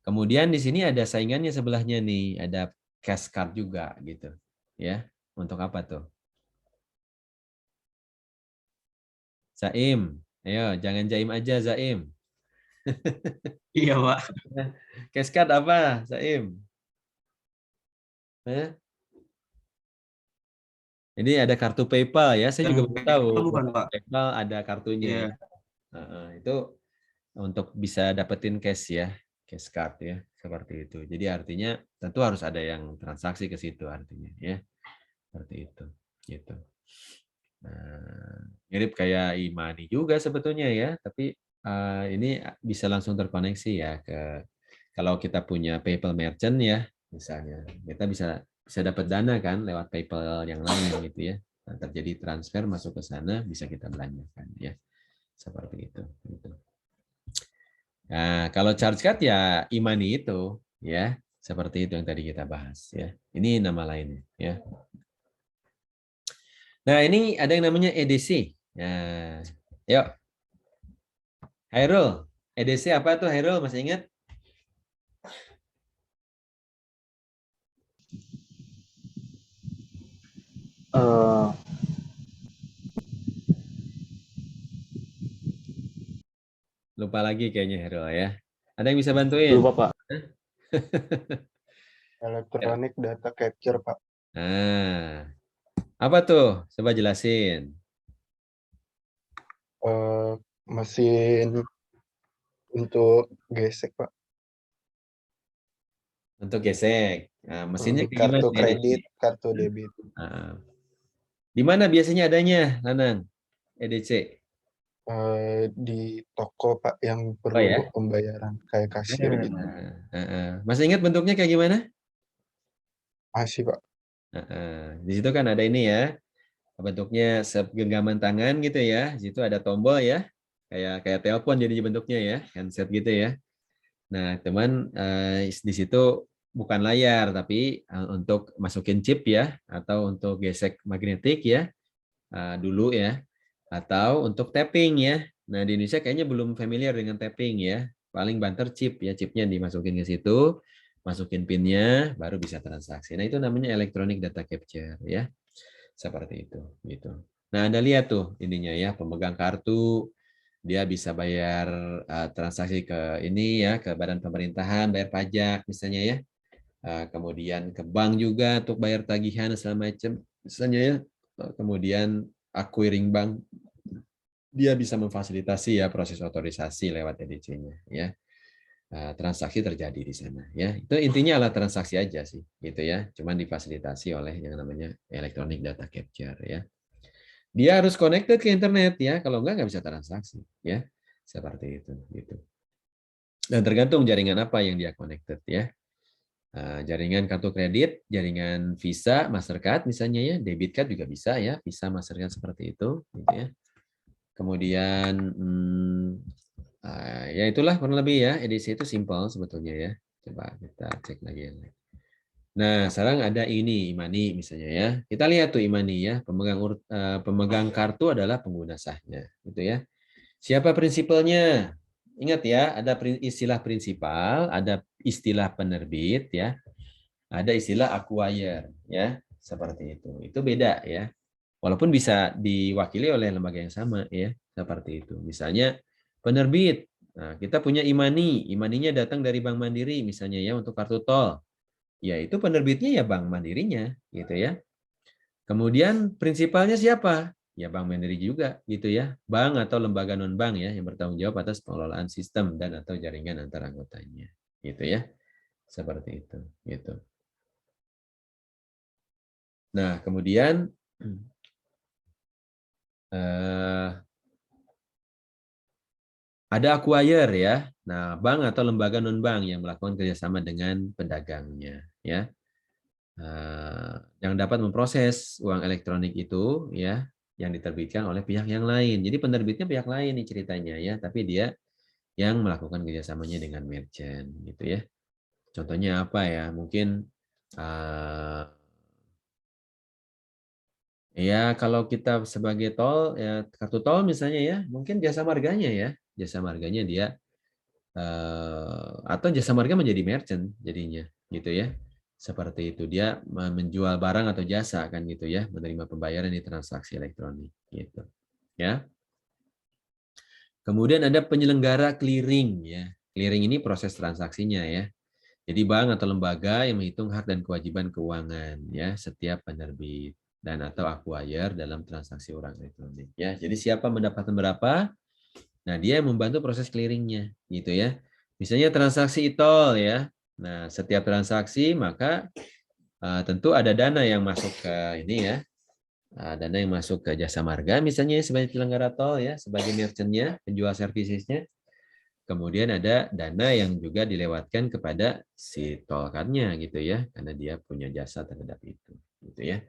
Kemudian di sini ada saingannya sebelahnya nih, ada cash card juga gitu. Ya. Untuk apa tuh? Zaim. Ayo, jangan Jaim aja, Zaim. Iya, Pak. Cash card apa, Zaim? Ini ada kartu PayPal ya, saya juga baru tahu. Bukan, Pak. PayPal ada kartunya. Itu untuk bisa dapetin cash ya, cash card ya, seperti itu. Jadi artinya tentu harus ada yang transaksi ke situ artinya ya, seperti itu. Gitu. Nah, mirip kayak e-money juga sebetulnya ya, tapi ini bisa langsung terkoneksi ya ke kalau kita punya PayPal merchant ya, misalnya kita bisa dapat dana kan lewat PayPal yang lain gitu ya. Nah, terjadi transfer masuk ke sana bisa kita belanjakan ya. Seperti itu gitu. Nah, kalau charge card ya e-money itu ya, seperti itu yang tadi kita bahas ya. Ini nama lainnya ya. Nah, ini ada yang namanya EDC. Nah, yuk. Hairul, EDC apa tuh Hairul? Masih ingat? Lupa lagi kayaknya Hairul ya. Ada yang bisa bantuin? Lupa, Pak. Electronic data capture, Pak. Nah, apa tuh? Coba jelasin. Mesin untuk gesek, Pak. Untuk gesek. Nah, mesinnya kayak Kartu gimana? kredit, kartu debit. Nah, di mana biasanya adanya, Nanang? EDC? Di toko, Pak, yang perlu ya? pembayaran kayak kasir gitu. Masih ingat bentuknya kayak gimana? Masih, Pak. Di situ kan ada ini ya, bentuknya segenggaman tangan gitu ya. Di situ ada tombol ya, kayak telepon jadi bentuknya ya, handset gitu ya. Nah, teman di situ bukan layar, tapi untuk masukin chip ya, atau untuk gesek magnetik ya, dulu ya, atau untuk tapping ya. Nah, di Indonesia kayaknya belum familiar dengan tapping ya. Paling banter chip ya, chipnya dimasukin ke situ, masukin pinnya, baru bisa transaksi. Nah, itu namanya electronic data capture ya. Seperti itu gitu. Nah, Anda lihat tuh ininya ya, pemegang kartu dia bisa bayar transaksi ke ini ya, ke badan pemerintahan, bayar pajak misalnya ya. Kemudian ke bank juga untuk bayar tagihan segala macam misalnya ya. Kemudian acquiring bank dia bisa memfasilitasi ya proses otorisasi lewat EDC-nya ya. Transaksi terjadi di sana ya. Itu intinya adalah transaksi aja sih gitu ya. Cuman difasilitasi oleh yang namanya electronic data capture ya. Dia harus connected ke internet ya. Kalau nggak bisa transaksi ya. Seperti itu gitu. Dan tergantung jaringan apa yang dia connected ya. Jaringan kartu kredit, jaringan Visa, Mastercard misalnya ya, debit card juga bisa ya, Visa, Mastercard seperti itu gitu ya. Kemudian ya itulah kurang lebih ya, edisi itu simple sebetulnya ya. Coba kita cek lagi yang lain. Nah, sekarang ada ini Imani misalnya ya. Kita lihat tuh Imani ya, pemegang kartu adalah pengguna sahnya gitu ya. Siapa prinsipalnya? Ingat ya, ada istilah prinsipal, ada istilah penerbit ya. Ada istilah acquire ya, seperti itu. Itu beda ya. Walaupun bisa diwakili oleh lembaga yang sama ya, seperti itu. Misalnya penerbit. Nah, kita punya Imani, Imaninya datang dari Bank Mandiri misalnya ya untuk kartu tol. Ya, itu penerbitnya ya Bank Mandirinya gitu ya. Kemudian prinsipalnya siapa? Ya Bank Mandiri juga gitu ya. Bank atau lembaga non-bank ya yang bertanggung jawab atas pengelolaan sistem dan atau jaringan antar anggotanya. Gitu ya. Seperti itu gitu. Nah, kemudian ada acquire ya. Nah, bank atau lembaga non-bank yang melakukan kerjasama dengan pedagangnya ya. Yang dapat memproses uang elektronik itu ya yang diterbitkan oleh pihak yang lain. Jadi penerbitnya pihak lain nih ceritanya ya, tapi dia yang melakukan kerjasamanya dengan merchant gitu ya. Contohnya apa ya? Mungkin ya kalau kita sebagai tol ya kartu tol misalnya ya, mungkin jasa marganya ya, jasa marganya dia atau jasa marga menjadi merchant jadinya gitu ya. Seperti itu dia menjual barang atau jasa kan gitu ya, menerima pembayaran di transaksi elektronik gitu. Ya. Kemudian ada penyelenggara clearing ya. Clearing ini proses transaksinya ya. Jadi bank atau lembaga yang menghitung hak dan kewajiban keuangan ya setiap penerbit dan atau acquire dalam transaksi uang elektronik ya. Jadi siapa mendapatkan berapa? Nah, dia yang membantu proses clearingnya gitu ya. Misalnya transaksi e-tol ya. Nah, setiap transaksi maka tentu ada dana yang masuk ke ini ya. Dana yang masuk ke jasa marga misalnya sebagai penyelenggara tol ya, sebagai merchant-nya, penjual servisnya. Kemudian ada dana yang juga dilewatkan kepada si tol card-nya gitu ya, karena dia punya jasa terhadap itu gitu ya.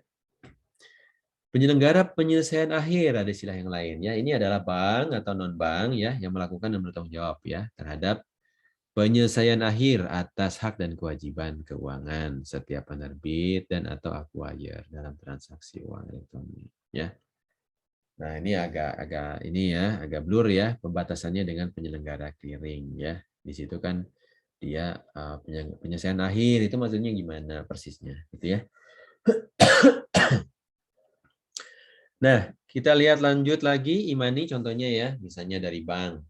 Penyelenggara penyelesaian akhir ada istilah yang lain ya. Ini adalah bank atau non bank ya yang melakukan dan bertanggung jawab ya terhadap penyelesaian akhir atas hak dan kewajiban keuangan setiap penerbit dan atau acquire dalam transaksi uang elektronik ya. Nah, ini agak ini ya, agak blur ya pembatasannya dengan penyelenggara clearing ya. Di situ kan dia penyelesaian akhir itu maksudnya gimana persisnya gitu ya. Nah, kita lihat lanjut lagi Imani contohnya ya, misalnya dari bank.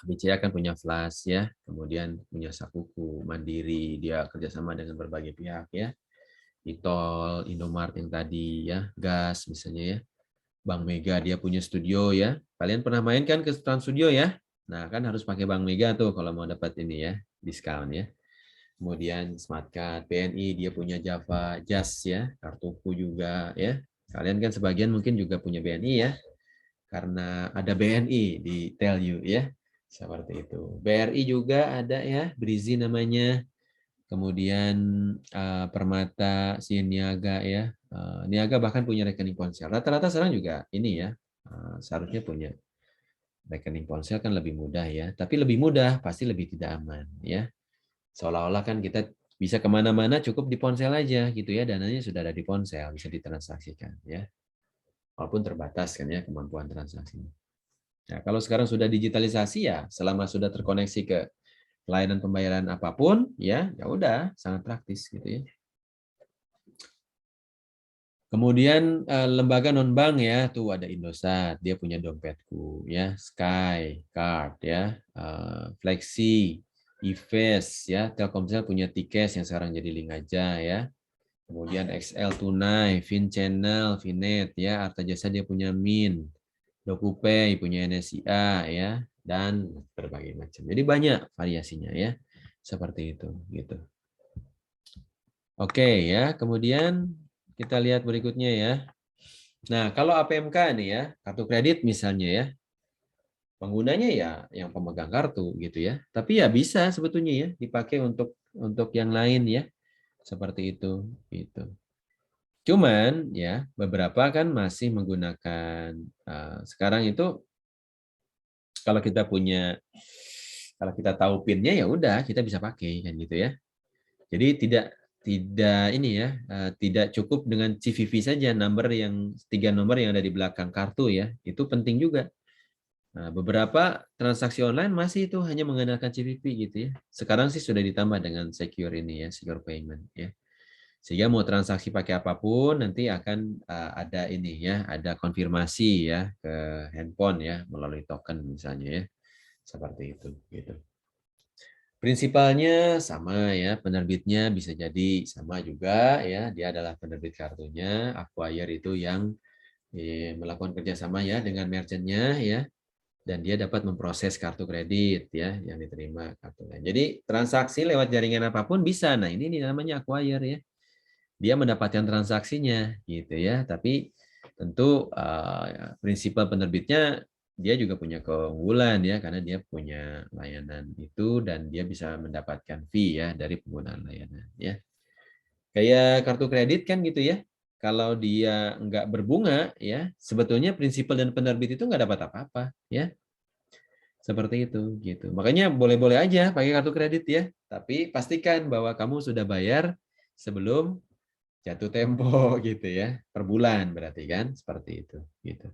BCA kan punya Flash ya, kemudian punya Sakuku, Mandiri, dia kerjasama dengan berbagai pihak ya. e-tol, Indomart yang tadi ya, Gas misalnya ya. Bank Mega dia punya studio ya. Kalian pernah main kan ke Trans Studio ya? Nah, kan harus pakai Bank Mega tuh kalau mau dapat ini ya, diskon ya. Kemudian Smartcard, BNI dia punya Java, Jas ya, Kartuku juga ya. Kalian kan sebagian mungkin juga punya BNI ya, karena ada BNI di Tell You ya, seperti itu. BRI juga ada ya, Brizi namanya. Kemudian Permata, Niaga ya, Niaga bahkan punya rekening ponsel. Rata-rata sekarang juga ini ya, seharusnya punya rekening ponsel kan lebih mudah ya, tapi lebih mudah pasti lebih tidak aman ya. Seolah-olah kan kita bisa kemana-mana cukup di ponsel aja gitu ya, dananya sudah ada di ponsel, bisa ditransaksikan ya. Walaupun terbatas kan ya kemampuan transaksinya. Nah, kalau sekarang sudah digitalisasi ya, selama sudah terkoneksi ke layanan pembayaran apapun ya, ya udah sangat praktis gitu ya. Kemudian lembaga non bank ya, tuh ada Indosat, dia punya dompetku ya, Sky Card ya, Flexi, Ives ya, Telkomsel punya Tikes yang sekarang jadi link aja ya. Kemudian XL Tunai, FinChannel, Finet ya, Arta Jasa dia punya Min, DokuPay punya NSIA ya, dan berbagai macam. Jadi banyak variasinya ya, seperti itu gitu. Oke ya, kemudian kita lihat berikutnya ya. Nah, kalau APMK nih ya, kartu kredit misalnya ya, penggunanya ya yang pemegang kartu gitu ya. Tapi ya bisa sebetulnya ya dipakai untuk yang lain ya, seperti itu gitu. Cuman ya beberapa kan masih menggunakan sekarang itu kalau kita tahu PIN-nya ya udah kita bisa pakai kan gitu ya. Jadi tidak ini ya, tidak cukup dengan CVV saja, 3 nomor yang ada di belakang kartu ya, itu penting juga. Nah, beberapa transaksi online masih itu hanya mengandalkan CVV gitu ya. Sekarang sih sudah ditambah dengan secure ini ya, secure payment ya. Sehingga mau transaksi pakai apapun nanti akan ada ini ya, ada konfirmasi ya ke handphone ya melalui token misalnya ya. Seperti itu gitu. Prinsipalnya sama ya, penerbitnya bisa jadi sama juga ya, dia adalah penerbit kartunya, acquire itu yang melakukan kerjasama ya dengan merchantnya ya, dan dia dapat memproses kartu kredit ya yang diterima kartunya. Jadi transaksi lewat jaringan apapun bisa. Nah ini namanya acquire ya, dia mendapatkan transaksinya gitu ya, tapi tentu prinsipal penerbitnya dia juga punya keunggulan ya karena dia punya layanan itu dan dia bisa mendapatkan fee ya dari penggunaan layanan ya. Kayak kartu kredit kan gitu ya. Kalau dia nggak berbunga ya, sebetulnya prinsipal dan penerbit itu nggak dapat apa-apa ya. Seperti itu gitu. Makanya boleh-boleh aja pakai kartu kredit ya, tapi pastikan bahwa kamu sudah bayar sebelum jatuh tempo gitu ya. Per bulan berarti kan seperti itu gitu.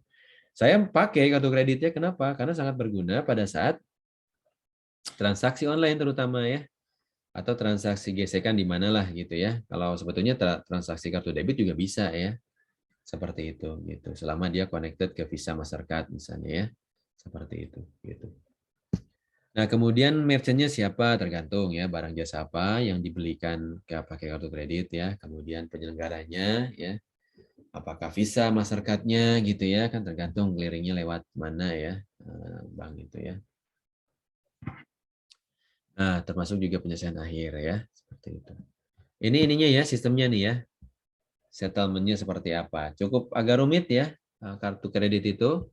Saya pakai kartu kreditnya kenapa? Karena sangat berguna pada saat transaksi online terutama ya. Atau transaksi gesekan di mana lah gitu ya. Kalau sebetulnya transaksi kartu debit juga bisa ya. Seperti itu gitu. Selama dia connected ke Visa Mastercard misalnya ya. Seperti itu gitu. Nah, kemudian merchant-nya siapa tergantung ya, barang jasa apa yang dibelikan pakai kartu kredit ya. Kemudian penyelenggaranya ya. Apakah Visa, Mastercard-nya gitu ya, kan tergantung clearing-nya lewat mana ya, bank itu ya. Nah, termasuk juga penyelesaian akhir ya, seperti itu. Ini ininya ya, sistemnya nih ya. Settlement-nya seperti apa. Cukup agak rumit ya, kartu kredit itu.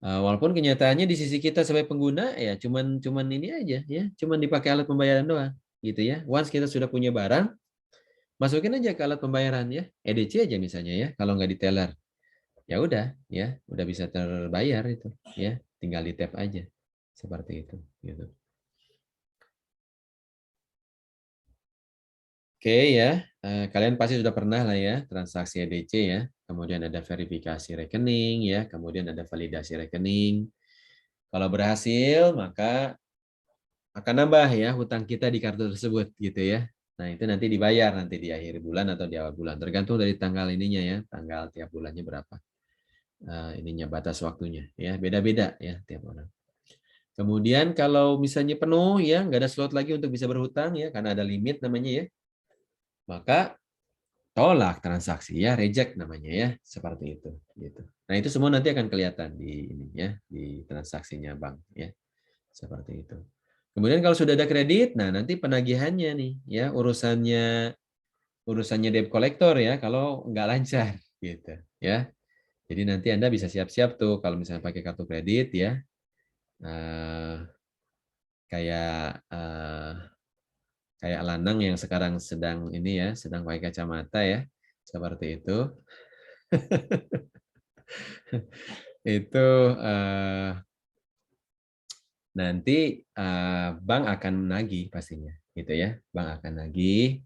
Walaupun kenyataannya di sisi kita sebagai pengguna ya cuman ini aja ya, cuman dipakai alat pembayaran doang gitu ya. Once kita sudah punya barang, masukin aja ke alat pembayaran ya, EDC aja misalnya ya, kalau nggak di teller. Ya udah bisa terbayar itu ya, tinggal di tap aja seperti itu gitu. Oke ya, kalian pasti sudah pernah lah ya transaksi EDC ya, kemudian ada verifikasi rekening ya, kemudian ada validasi rekening. Kalau berhasil maka akan nambah ya hutang kita di kartu tersebut gitu ya. Nah itu nanti dibayar nanti di akhir bulan atau di awal bulan, tergantung dari tanggal ininya ya, tanggal tiap bulannya berapa. Ininya batas waktunya ya, beda-beda ya tiap orang. Kemudian kalau misalnya penuh ya, nggak ada slot lagi untuk bisa berhutang ya, karena ada limit namanya ya, maka tolak transaksi ya, reject namanya ya, seperti itu gitu. Nah itu semua nanti akan kelihatan di ini ya, di transaksinya bank ya, seperti itu. Kemudian kalau sudah ada kredit, nah nanti penagihannya nih ya, urusannya debt collector ya, kalau nggak lancar gitu ya. Jadi nanti Anda bisa siap-siap tuh kalau misalnya pakai kartu kredit ya, kayak Lanang yang sekarang sedang ini ya, sedang pakai kacamata ya, seperti itu. Itu nanti bank akan nagih pastinya, gitu ya. Bank akan nagih.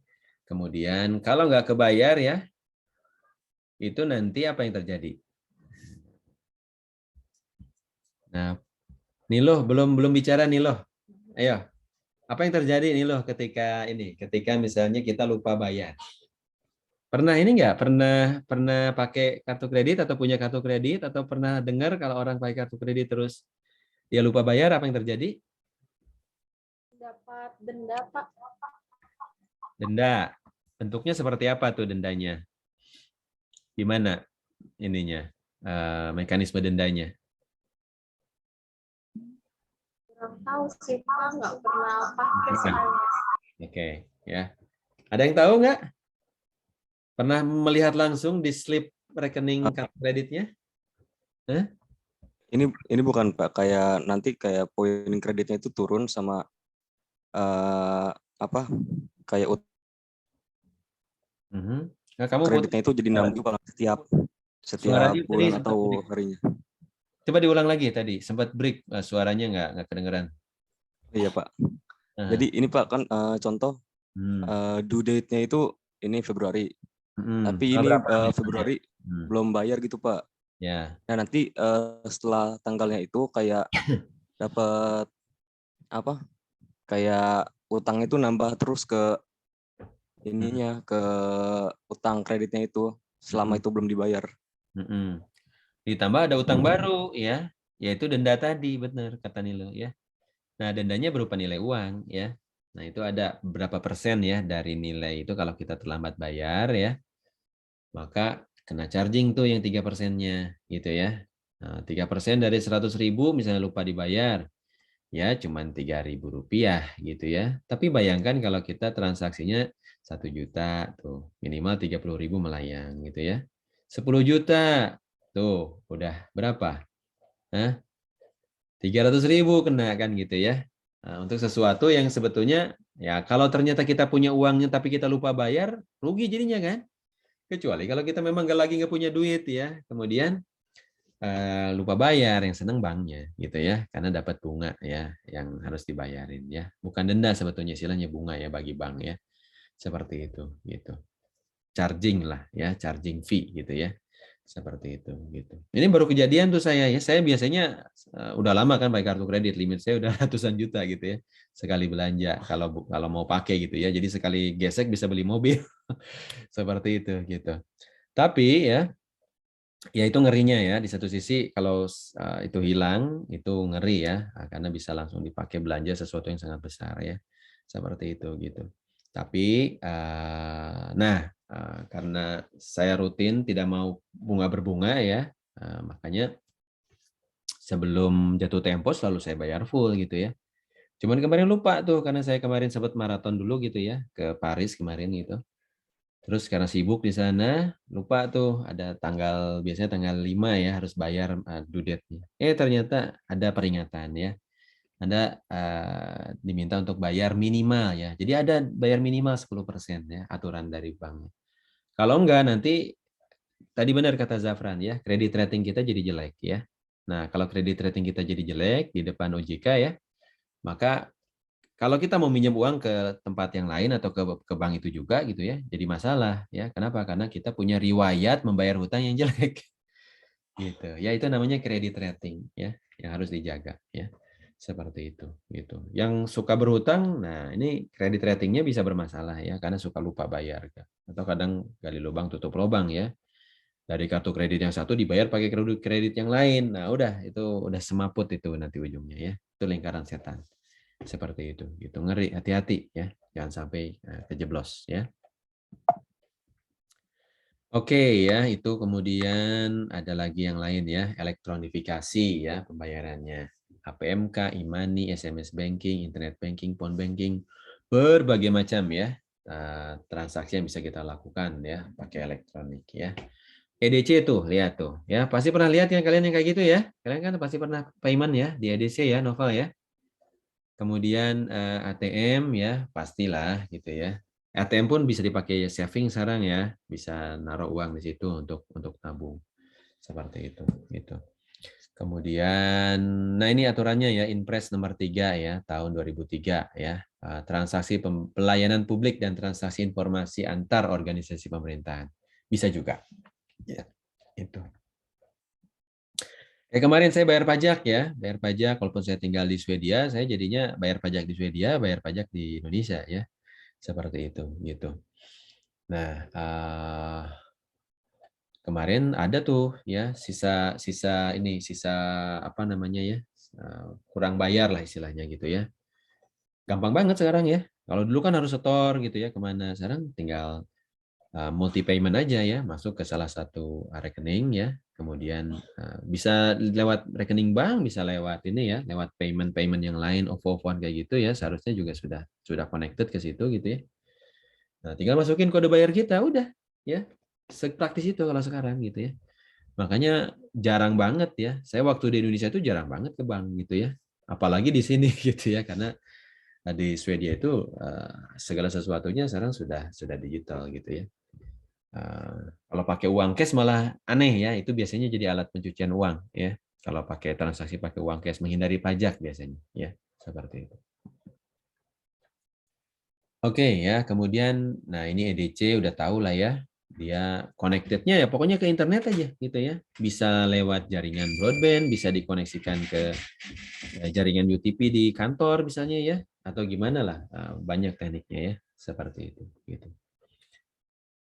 Kemudian kalau nggak kebayar ya, itu nanti apa yang terjadi? Nah, Niloh belum bicara Niloh. Ayo, apa yang terjadi Niloh ketika misalnya kita lupa bayar? Pernah ini nggak? Pernah pakai kartu kredit atau punya kartu kredit atau pernah dengar kalau orang pakai kartu kredit terus dia lupa bayar, apa yang terjadi? Dapat denda, Pak. Denda. Bentuknya seperti apa tuh dendanya? Gimana ininya? Mekanisme dendanya? Kurang tahu sih, Pak. Nggak pernah pakai soalnya. Oke, ya. Ada yang tahu nggak? Pernah melihat langsung di slip rekening kartu kreditnya? Ini bukan Pak, kayak nanti kayak poin kreditnya itu turun sama kayak Nah, kamu kreditnya itu jadi nambah Pak, setiap Suaranya tadi bulan sempat atau break. harinya. Coba diulang lagi tadi, sempat break suaranya nggak kedengeran. Iya Pak. Jadi ini Pak kan contoh due date-nya itu ini Februari. Tapi ini Februari belum bayar gitu Pak. Ya. Nah nanti setelah tanggalnya itu kayak dapat kayak utang itu nambah terus ke ininya, ke utang kreditnya itu selama itu belum dibayar. Ditambah ada utang baru ya, yaitu denda tadi, benar kata Nilo ya. Nah, dendanya berupa nilai uang ya. Nah, itu ada berapa persen ya dari nilai itu kalau kita terlambat bayar ya. Maka kena charging tuh yang 3%-nya gitu ya. Nah, 3% dari 100.000 misalnya lupa dibayar, ya cuman Rp3.000 gitu ya. Tapi bayangkan kalau kita transaksinya 1 juta tuh, minimal 30.000 melayang gitu ya. 10 juta tuh udah berapa? 300.000 kena kan gitu ya. Nah, untuk sesuatu yang sebetulnya ya kalau ternyata kita punya uangnya tapi kita lupa bayar, rugi jadinya kan? Kecuali kalau kita memang nggak punya duit ya, kemudian lupa bayar, yang seneng banknya gitu ya, karena dapat bunga ya yang harus dibayarin ya, bukan denda sebetulnya, istilahnya bunga ya bagi bank ya, seperti itu gitu, charging lah ya, charging fee gitu ya, seperti itu gitu. Ini baru kejadian tuh saya ya, saya biasanya udah lama kan pakai kartu kredit, limit saya udah ratusan juta gitu ya sekali belanja kalau mau pakai gitu ya, jadi sekali gesek bisa beli mobil seperti itu gitu. Tapi ya itu ngerinya ya, di satu sisi kalau itu hilang itu ngeri ya, karena bisa langsung dipakai belanja sesuatu yang sangat besar ya, seperti itu gitu. Tapi karena saya rutin tidak mau bunga berbunga ya, makanya sebelum jatuh tempo selalu saya bayar full gitu ya. Cuman kemarin lupa tuh, karena saya kemarin sempat maraton dulu gitu ya ke Paris kemarin gitu. Terus karena sibuk di sana, lupa tuh ada biasanya tanggal 5 ya harus bayar due date-nya. Ternyata ada peringatan ya. Ada diminta untuk bayar minimal ya. Jadi ada bayar minimal 10% ya aturan dari bank. Kalau enggak nanti tadi benar kata Zafran ya, kredit rating kita jadi jelek ya. Nah, kalau kredit rating kita jadi jelek di depan OJK ya, maka kalau kita mau minjem uang ke tempat yang lain atau ke bank itu juga gitu ya, jadi masalah ya. Kenapa? Karena kita punya riwayat membayar hutang yang jelek. Gitu. Ya itu namanya kredit rating ya, yang harus dijaga ya. Seperti itu gitu. Yang suka berhutang, nah ini kredit ratingnya bisa bermasalah ya, karena suka lupa bayar atau kadang gali lubang tutup lubang ya. Dari kartu kredit yang satu dibayar pakai kredit yang lain. Nah, itu udah semaput itu nanti ujungnya ya. Itu lingkaran setan. Seperti itu gitu, ngeri, hati-hati ya, jangan sampai kejeblos ya. Oke ya, itu kemudian ada lagi yang lain ya, elektronifikasi ya pembayarannya, APMK, e-money, SMS banking, internet banking, phone banking, berbagai macam ya transaksi yang bisa kita lakukan ya pakai elektronik ya. EDC tuh, lihat tuh ya, pasti pernah lihat ya kalian yang kayak gitu ya, kalian kan pasti pernah payment ya di EDC ya, Novel ya. Kemudian ATM ya pastilah gitu ya. ATM pun bisa dipakai saving sekarang ya, bisa naruh uang di situ untuk tabung seperti itu gitu. Kemudian, nah ini aturannya ya, Inpres nomor 3 ya, tahun 2003 ya. Transaksi pelayanan publik dan transaksi informasi antar organisasi pemerintahan. Bisa juga. Ya, itu. Kemarin saya bayar pajak ya, bayar pajak walaupun saya tinggal di Swedia, saya jadinya bayar pajak di Swedia, bayar pajak di Indonesia ya. Seperti itu gitu. Nah, kemarin ada tuh ya sisa apa namanya ya, kurang bayar lah istilahnya gitu ya. Gampang banget sekarang ya. Kalau dulu kan harus setor gitu ya kemana, sekarang tinggal multi payment aja ya, masuk ke salah satu rekening ya, kemudian bisa lewat rekening bank, bisa lewat ini ya, lewat payment yang lain, OVO-OVOan kayak gitu ya, seharusnya juga sudah connected ke situ gitu ya. Nah, tinggal masukin kode bayar kita, udah ya. Sepraktis itu kalau sekarang gitu ya. Makanya jarang banget ya. Saya waktu di Indonesia itu jarang banget ke bank gitu ya. Apalagi di sini gitu ya, karena di Swedia itu segala sesuatunya sekarang sudah digital gitu ya. Kalau pakai uang cash malah aneh ya, itu biasanya jadi alat pencucian uang ya. Kalau pakai transaksi pakai uang cash, menghindari pajak biasanya ya, seperti itu. Oke ya, kemudian nah ini EDC udah tahu lah ya. Dia connected-nya ya pokoknya ke internet aja gitu ya. Bisa lewat jaringan broadband, bisa dikoneksikan ke jaringan UTP di kantor misalnya ya, atau gimana lah, banyak tekniknya ya, seperti itu gitu.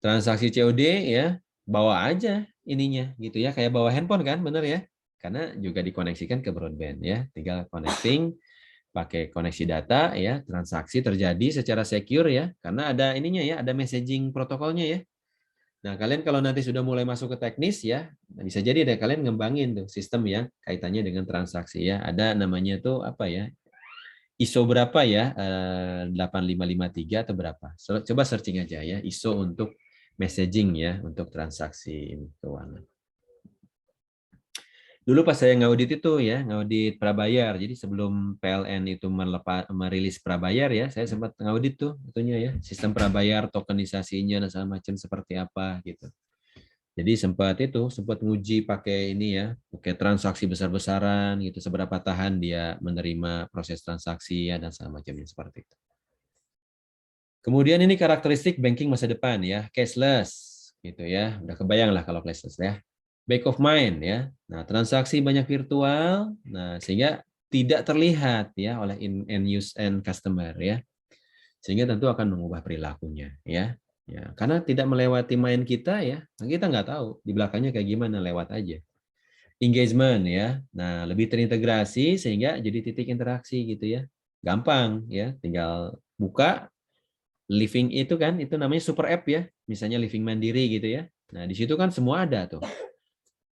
Transaksi COD ya, bawa aja ininya gitu ya, kayak bawa handphone kan, bener ya? Karena juga dikoneksikan ke broadband ya, tinggal connecting pakai koneksi data ya, transaksi terjadi secara secure ya, karena ada ininya ya, ada messaging protokolnya ya. Nah, kalian kalau nanti sudah mulai masuk ke teknis ya, bisa jadi deh kalian ngembangin tuh sistem yang kaitannya dengan transaksi ya. Ada namanya tuh apa ya? ISO berapa ya? 8553 atau berapa? Coba searching aja ya, ISO untuk messaging ya, untuk transaksi keuangan. Dulu pas saya ngaudit itu ya, ngaudit prabayar. Jadi sebelum PLN itu merilis prabayar ya, saya sempat ngaudit tuh itunya ya, sistem prabayar, tokenisasinya dan segala macam seperti apa gitu. Jadi sempat nguji pakai ini ya, pakai transaksi besar-besaran gitu, seberapa tahan dia menerima proses transaksi ya dan segala macamnya seperti itu. Kemudian ini karakteristik banking masa depan ya, cashless gitu ya. Udah kebayang lah kalau cashless ya. Back of mind ya. Nah, transaksi banyak virtual, nah sehingga tidak terlihat ya oleh end use and customer ya. Sehingga tentu akan mengubah perilakunya ya. Ya, karena tidak melewati mind kita ya, kita nggak tahu di belakangnya kayak gimana, lewat aja. Engagement ya. Nah, lebih terintegrasi sehingga jadi titik interaksi gitu ya. Gampang ya, tinggal buka Living itu kan, itu namanya super app ya. Misalnya Living Mandiri gitu ya. Nah, di situ kan semua ada tuh.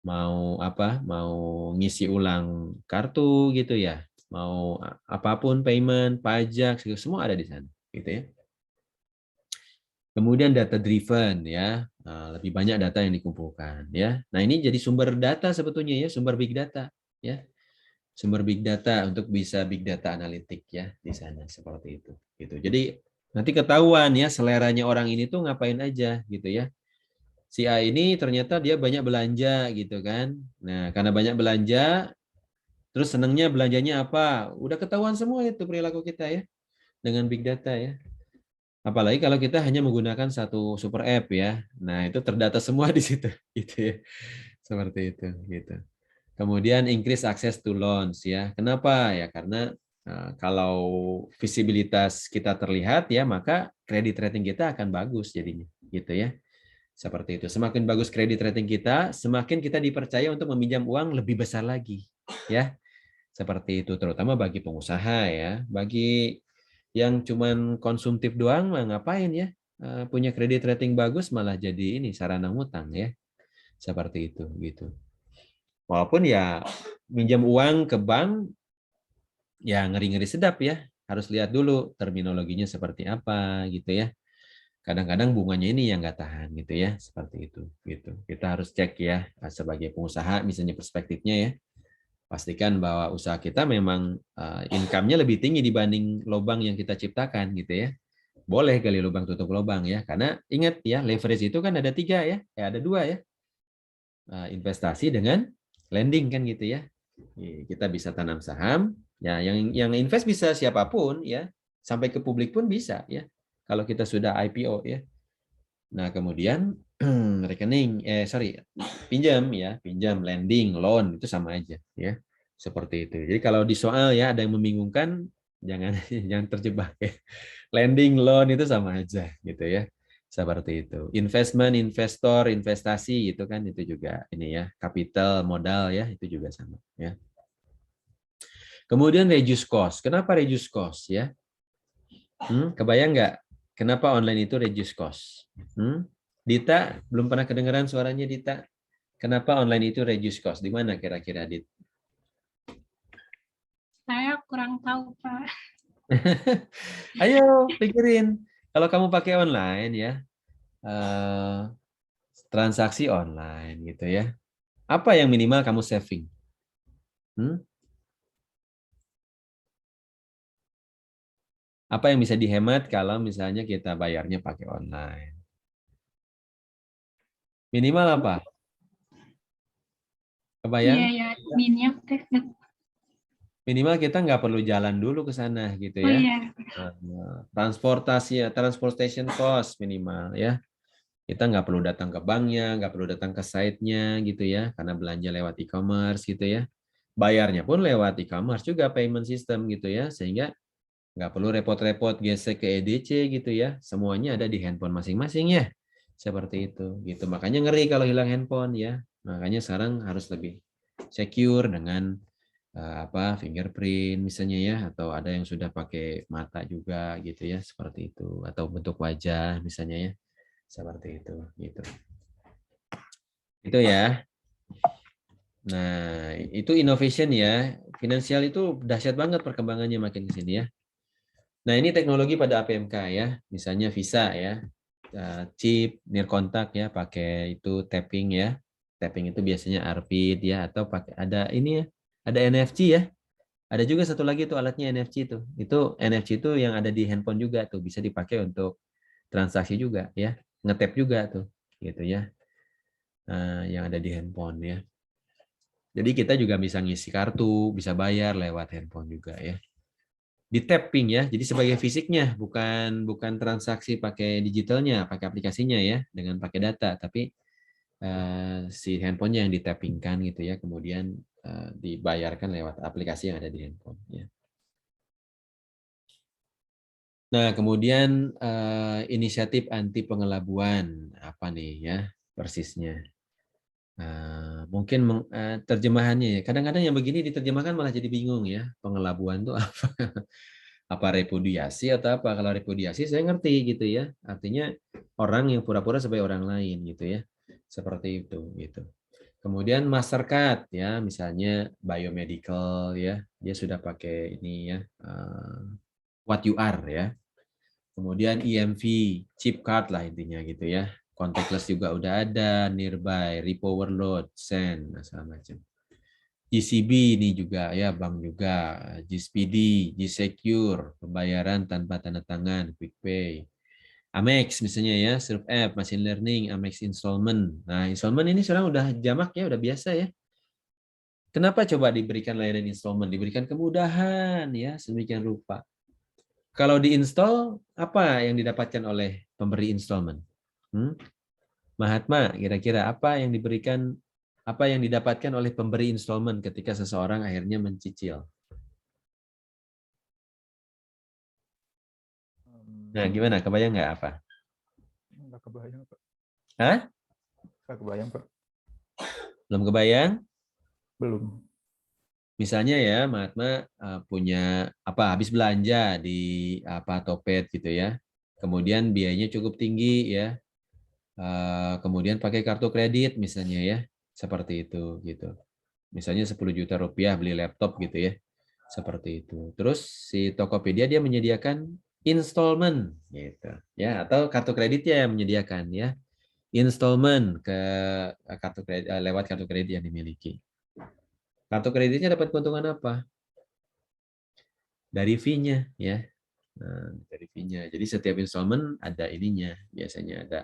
Mau apa, mau ngisi ulang kartu gitu ya, mau apapun payment, pajak, semua ada di sana gitu ya. Kemudian data driven ya, lebih banyak data yang dikumpulkan ya. Nah, ini jadi sumber data sebetulnya ya, sumber big data ya. Sumber big data untuk bisa big data analitik ya di sana seperti itu gitu. Jadi nanti ketahuan ya seleranya orang ini tuh ngapain aja gitu ya. Si A ini ternyata dia banyak belanja gitu kan. Nah, karena banyak belanja, terus senangnya belanjanya apa? Udah ketahuan semua itu perilaku kita ya, dengan big data ya. Apalagi kalau kita hanya menggunakan satu super app ya. Nah, itu terdata semua di situ gitu ya. Seperti itu gitu. Kemudian increase access to loans ya. Kenapa? Ya karena kalau visibilitas kita terlihat ya, maka kredit rating kita akan bagus jadinya gitu ya. Seperti itu. Semakin bagus kredit rating kita, semakin kita dipercaya untuk meminjam uang lebih besar lagi, ya. Seperti itu, terutama bagi pengusaha ya. Bagi yang cuman konsumtif doang, mah ngapain ya? Punya kredit rating bagus malah jadi ini sarana ngutang ya. Seperti itu, gitu. Walaupun ya minjam uang ke bank, ya ngeri-ngeri sedap ya. Harus lihat dulu terminologinya seperti apa, gitu ya. Kadang-kadang bunganya ini yang nggak tahan gitu ya, seperti itu gitu. Kita harus cek ya sebagai pengusaha misalnya perspektifnya ya, pastikan bahwa usaha kita memang income-nya lebih tinggi dibanding lubang yang kita ciptakan gitu ya. Boleh gali lubang tutup lubang ya, karena ingat ya leverage itu kan ada 3 ya, ada 2 ya, investasi dengan lending kan gitu ya. Kita bisa tanam saham, ya yang invest bisa siapapun ya, sampai ke publik pun bisa ya. Kalau kita sudah IPO ya. Nah, kemudian rekening pinjam ya, pinjam, lending, loan itu sama aja ya. Seperti itu. Jadi kalau di soal ya ada yang membingungkan, jangan jangan terjebak ya. Lending, loan itu sama aja gitu ya. Seperti itu. Investment, investor, investasi itu kan itu juga ini ya, capital, modal ya, itu juga sama ya. Kemudian reduce cost. Kenapa reduce cost ya? Kebayang nggak kenapa online itu reduce cost? Dita, belum pernah kedengeran suaranya Dita? Kenapa online itu reduce cost? Di mana kira-kira Dit? Saya kurang tahu, Pak. Ayo pikirin. Kalau kamu pakai online ya, transaksi online gitu ya. Apa yang minimal kamu saving? Apa yang bisa dihemat kalau misalnya kita bayarnya pakai online? Minimal apa? Kebayang? Iya, minyak teh. Minimal kita nggak perlu jalan dulu ke sana gitu Oh ya. iya. Transportation cost minimal ya. Kita nggak perlu datang ke banknya, nggak perlu datang ke site-nya gitu ya, karena belanja lewat e-commerce gitu ya. Bayarnya pun lewat e-commerce juga payment system gitu ya, sehingga nggak perlu repot-repot gesek ke EDC gitu ya. Semuanya ada di handphone masing-masing ya. Seperti itu gitu. Makanya ngeri kalau hilang handphone ya. Makanya sekarang harus lebih secure dengan fingerprint misalnya ya, atau ada yang sudah pakai mata juga gitu ya, seperti itu, atau bentuk wajah misalnya ya, seperti itu gitu. Itu ya. Nah, itu innovation ya. Finansial itu dahsyat banget perkembangannya makin ke sini ya. Nah, ini teknologi pada APMK ya. Misalnya Visa ya. Chip, near contact ya, pakai itu tapping ya. Tapping itu biasanya ARPID ya, atau pakai ada ini ya. Ada NFC ya. Ada juga satu lagi tuh alatnya NFC itu. Itu NFC itu yang ada di handphone juga tuh, bisa dipakai untuk transaksi juga ya. Ngetap juga tuh gitu ya. Yang ada di handphone ya. Jadi kita juga bisa ngisi kartu, bisa bayar lewat handphone juga ya. Di tapping ya. Jadi sebagai fisiknya, bukan transaksi pakai digitalnya, pakai aplikasinya ya, dengan pakai data, tapi si handphonenya yang ditappingkan gitu ya, kemudian dibayarkan lewat aplikasi yang ada di handphone ya. Nah, kemudian inisiatif anti pengelabuan apa nih ya persisnya? Mungkin terjemahannya ya. Kadang-kadang yang begini diterjemahkan malah jadi bingung ya. Pengelabuan itu apa? Apa repudiasi atau apa? Kalau repudiasi saya ngerti gitu ya. Artinya orang yang pura-pura sebagai orang lain gitu ya. Seperti itu gitu. Kemudian Mastercard ya, misalnya biomedical ya, dia sudah pakai ini ya, what you are ya. Kemudian EMV, chip card lah intinya gitu ya. Contactless juga udah ada, nearby, repo overload, send, segala macam. GCB ini juga ya, bank juga, GSPD, G-Secure, pembayaran tanpa tanda tangan, QuickPay. Amex misalnya ya, Surf App, Machine Learning, Amex Installment. Nah, installment ini sekarang udah jamak ya, udah biasa ya. Kenapa coba diberikan layanan installment? Diberikan kemudahan ya, sedemikian rupa. Kalau diinstal, apa yang didapatkan oleh pemberi installment? Mahatma, kira-kira apa yang didapatkan oleh pemberi installment ketika seseorang akhirnya mencicil? Nah, gimana? Kebayang nggak apa? Nggak kebayang, Pak. Hah? Nggak kebayang, Pak. Belum kebayang? Belum. Misalnya ya, Mahatma punya habis belanja di Topet gitu ya. Kemudian biayanya cukup tinggi ya. Kemudian pakai kartu kredit misalnya ya. Seperti itu gitu. Misalnya 10 juta rupiah beli laptop gitu ya. Seperti itu. Terus si Tokopedia dia menyediakan installment gitu ya, atau kartu kreditnya yang menyediakan ya. Installment ke kartu kredit lewat kartu kredit yang dimiliki. Kartu kreditnya dapat keuntungan apa? Dari fee-nya ya. Nah, dari fee-nya. Jadi setiap installment ada ininya, biasanya ada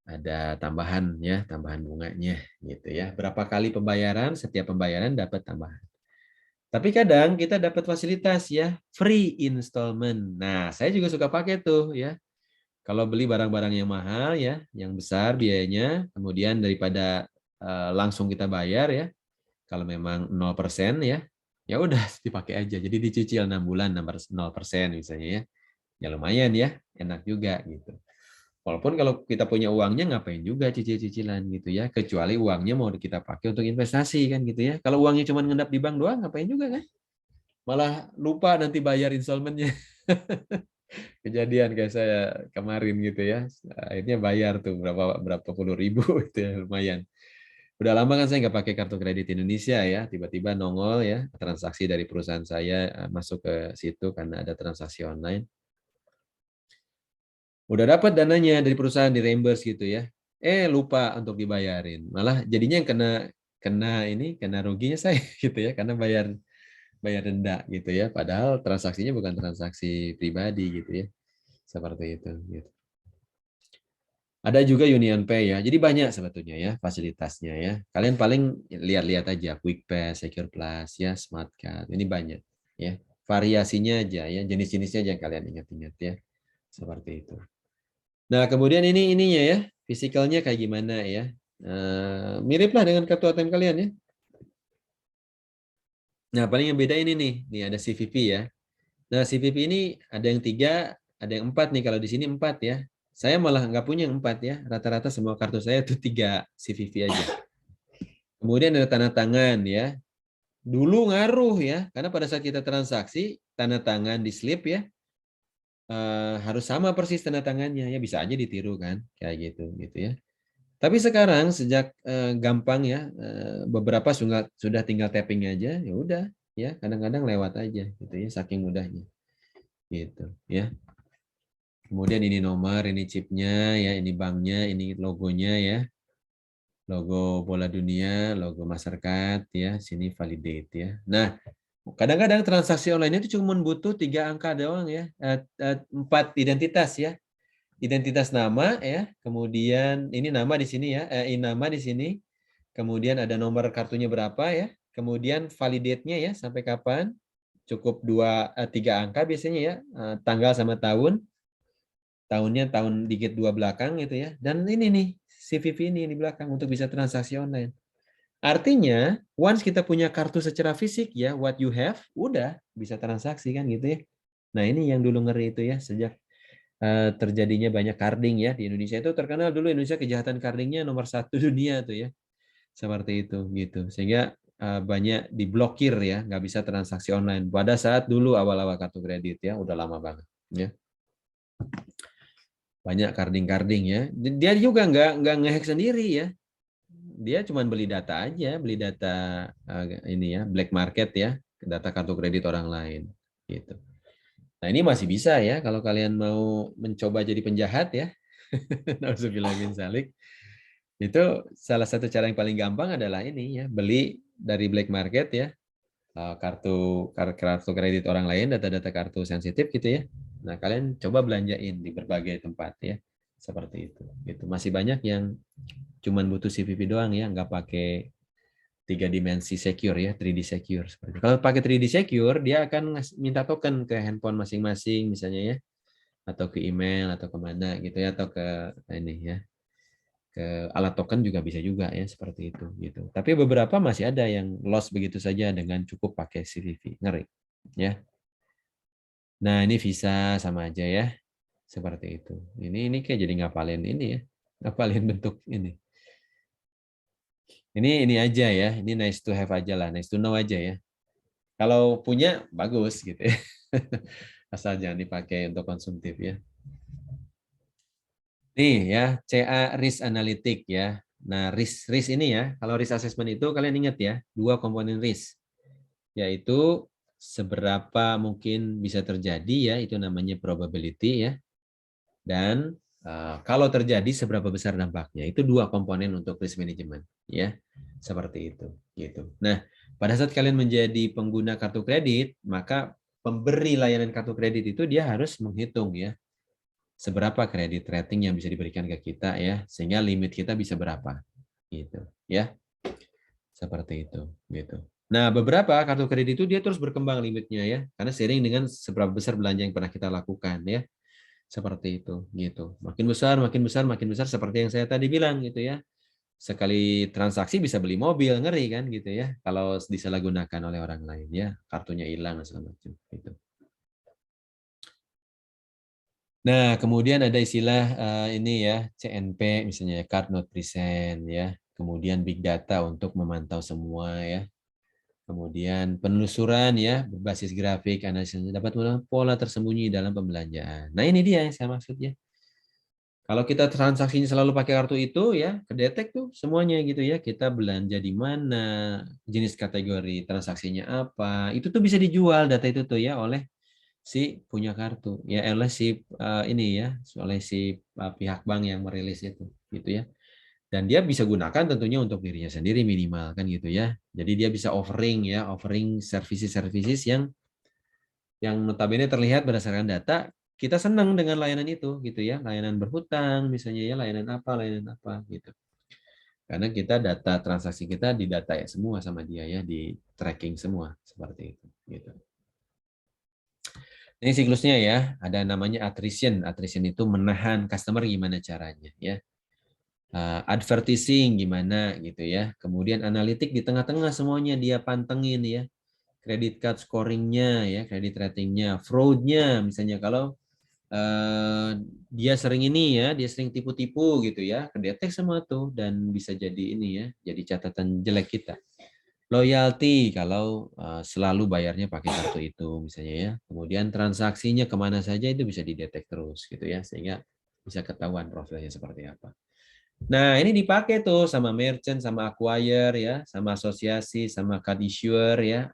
ada tambahan ya, tambahan bunganya gitu ya. Berapa kali pembayaran, setiap pembayaran dapat tambahan. Tapi kadang kita dapat fasilitas ya, free installment. Nah, saya juga suka pakai tuh ya. Kalau beli barang-barang yang mahal ya, yang besar biayanya, kemudian daripada langsung kita bayar ya, kalau memang 0% ya, ya udah dipakai aja. Jadi dicicil 6 bulan 0% misalnya ya. Ya lumayan ya, enak juga gitu. Walaupun kalau kita punya uangnya ngapain juga cicil-cicilan gitu ya, kecuali uangnya mau kita pakai untuk investasi kan gitu ya. Kalau uangnya cuma ngendap di bank doang ngapain juga kan? Malah lupa nanti bayar installmentnya. Kejadian kayak saya kemarin gitu ya, akhirnya bayar tuh berapa puluh ribu itu ya, lumayan. Udah lama kan saya nggak pakai kartu kredit Indonesia ya, tiba-tiba nongol ya transaksi dari perusahaan saya masuk ke situ karena ada transaksi online. Udah dapat dananya dari perusahaan di reimburse gitu ya, lupa untuk dibayarin, malah jadinya yang kena ruginya saya gitu ya, karena bayar denda gitu ya, padahal transaksinya bukan transaksi pribadi gitu ya, seperti itu. Gitu. Ada juga UnionPay ya, jadi banyak sebetulnya ya fasilitasnya ya. Kalian paling lihat-lihat aja QuickPay, Secure Plus ya, Smart Card, ini banyak ya. Variasinya aja ya, jenis-jenisnya aja yang kalian ingat-ingat ya, seperti itu. Nah kemudian ininya ya, fisikalnya kayak gimana ya? Miriplah dengan kartu ATM kalian ya. Nah paling yang beda ini nih ada CVV ya. Nah CVV ini ada yang 3, ada yang 4 nih. Kalau di sini 4 ya. Saya malah nggak punya yang 4 ya. Rata-rata semua kartu saya itu 3 CVV aja. Kemudian ada tanda tangan ya. Dulu ngaruh ya, karena pada saat kita transaksi tanda tangan di slip ya harus sama persis tanda tangannya ya, bisa aja ditiru kan kayak gitu ya. Tapi sekarang sejak gampang ya, beberapa sudah tinggal tapping aja, ya udah ya, kadang-kadang lewat aja gitu ya, saking mudahnya gitu ya. Kemudian ini nomor, ini chipnya ya, ini banknya, ini logonya ya, logo bola dunia, logo Mastercard ya, sini validate ya. Nah kadang-kadang transaksi online itu cuma butuh 3 angka doang ya, 4 identitas ya. Identitas nama ya, kemudian ini nama di sini ya, ini nama di sini, kemudian ada nomor kartunya berapa ya, kemudian validate-nya ya sampai kapan, cukup 3 angka biasanya ya, tanggal sama tahun, tahunnya tahun digit 2 belakang gitu ya, dan ini nih CVV ini di belakang untuk bisa transaksi online. Artinya once kita punya kartu secara fisik ya, what you have, udah bisa transaksi kan gitu ya. Nah ini yang dulu ngeri itu ya, sejak terjadinya banyak carding ya di Indonesia, itu terkenal dulu Indonesia kejahatan cardingnya nomor 1 dunia tuh ya, seperti itu gitu, sehingga banyak diblokir ya, nggak bisa transaksi online pada saat dulu awal-awal kartu kredit ya, udah lama banget ya, banyak carding ya. Dia juga nggak ngehack sendiri ya, dia cuma beli data aja, beli data ini ya, black market ya, data kartu kredit orang lain gitu. Nah ini masih bisa ya kalau kalian mau mencoba jadi penjahat ya. Nauzubillah min dzalik. Itu salah satu cara yang paling gampang adalah ini ya, beli dari black market ya, kartu kredit orang lain, data-data kartu sensitif gitu ya. Nah kalian coba belanjain di berbagai tempat ya, seperti itu. Gitu. Masih banyak yang cuman butuh CVV doang ya, nggak pakai 3 dimensi secure ya, 3D secure seperti itu. Kalau pakai 3D secure, dia akan minta token ke handphone masing-masing misalnya ya, atau ke email atau kemana gitu ya, atau ke ini ya, ke alat token juga bisa juga ya, seperti itu gitu. Tapi beberapa masih ada yang lost begitu saja dengan cukup pakai CVV, ngeri ya. Nah ini Visa sama aja ya, seperti itu. Ini kayak jadi ngapalin ini ya, ngapalin bentuk ini. Ini aja ya, ini nice to have aja lah, nice to know aja ya. Kalau punya bagus gitu ya. Asal jangan dipakai untuk konsumtif ya. Nih ya, CA risk analytic ya. Nah, risk ini ya, kalau risk assessment itu kalian ingat ya, 2 komponen risk. Yaitu seberapa mungkin bisa terjadi ya, itu namanya probability ya. Dan kalau terjadi seberapa besar dampaknya, itu 2 komponen untuk risk management ya, seperti itu gitu. Nah pada saat kalian menjadi pengguna kartu kredit, maka pemberi layanan kartu kredit itu dia harus menghitung ya, seberapa kredit rating yang bisa diberikan ke kita ya, sehingga limit kita bisa berapa gitu ya. Seperti itu gitu. Nah, beberapa kartu kredit itu dia terus berkembang limitnya ya, karena seiring dengan seberapa besar belanja yang pernah kita lakukan ya. Seperti itu gitu. Makin besar, makin besar, makin besar seperti yang saya tadi bilang gitu ya. Sekali transaksi bisa beli mobil, ngeri kan gitu ya. Kalau disalahgunakan oleh orang lain ya, kartunya hilang dan segala macam gitu. Nah, kemudian ada istilah ini ya, CNP misalnya, card not present ya. Kemudian big data untuk memantau semua ya. Kemudian penelusuran ya, berbasis grafik, analisis dapat melihat pola tersembunyi dalam pembelanjaan. Nah, ini dia yang saya maksudnya. Kalau kita transaksinya selalu pakai kartu itu ya, kedetek tuh semuanya gitu ya. Kita belanja di mana, jenis kategori transaksinya apa, itu tuh bisa dijual data itu tuh ya oleh si punya kartu ya, oleh si ini ya, oleh si pihak bank yang merilis itu gitu ya. Dan dia bisa gunakan tentunya untuk dirinya sendiri minimal kan gitu ya. Jadi dia bisa offering ya, offering services yang notabene terlihat berdasarkan data. Kita senang dengan layanan itu gitu ya, layanan berhutang misalnya ya, layanan apa gitu. Karena kita data transaksi kita didata ya semua sama dia ya, di tracking semua seperti itu gitu. Ini siklusnya ya, ada namanya attrition. Attrition itu menahan customer gimana caranya ya. Advertising gimana gitu ya. Kemudian analitik di tengah-tengah semuanya dia pantengin ya. Credit card scoringnya ya, credit ratingnya, fraudnya misalnya kalau dia sering ini ya, dia sering tipu-tipu gitu ya, kedetek semua tuh dan bisa jadi ini ya, jadi catatan jelek kita. Loyalty kalau selalu bayarnya pakai kartu itu misalnya ya. Kemudian transaksinya kemana saja itu bisa didetek terus gitu ya, sehingga bisa ketahuan profilnya seperti apa. Nah, ini dipakai tuh sama merchant, sama acquire ya, sama asosiasi, sama card issuer ya.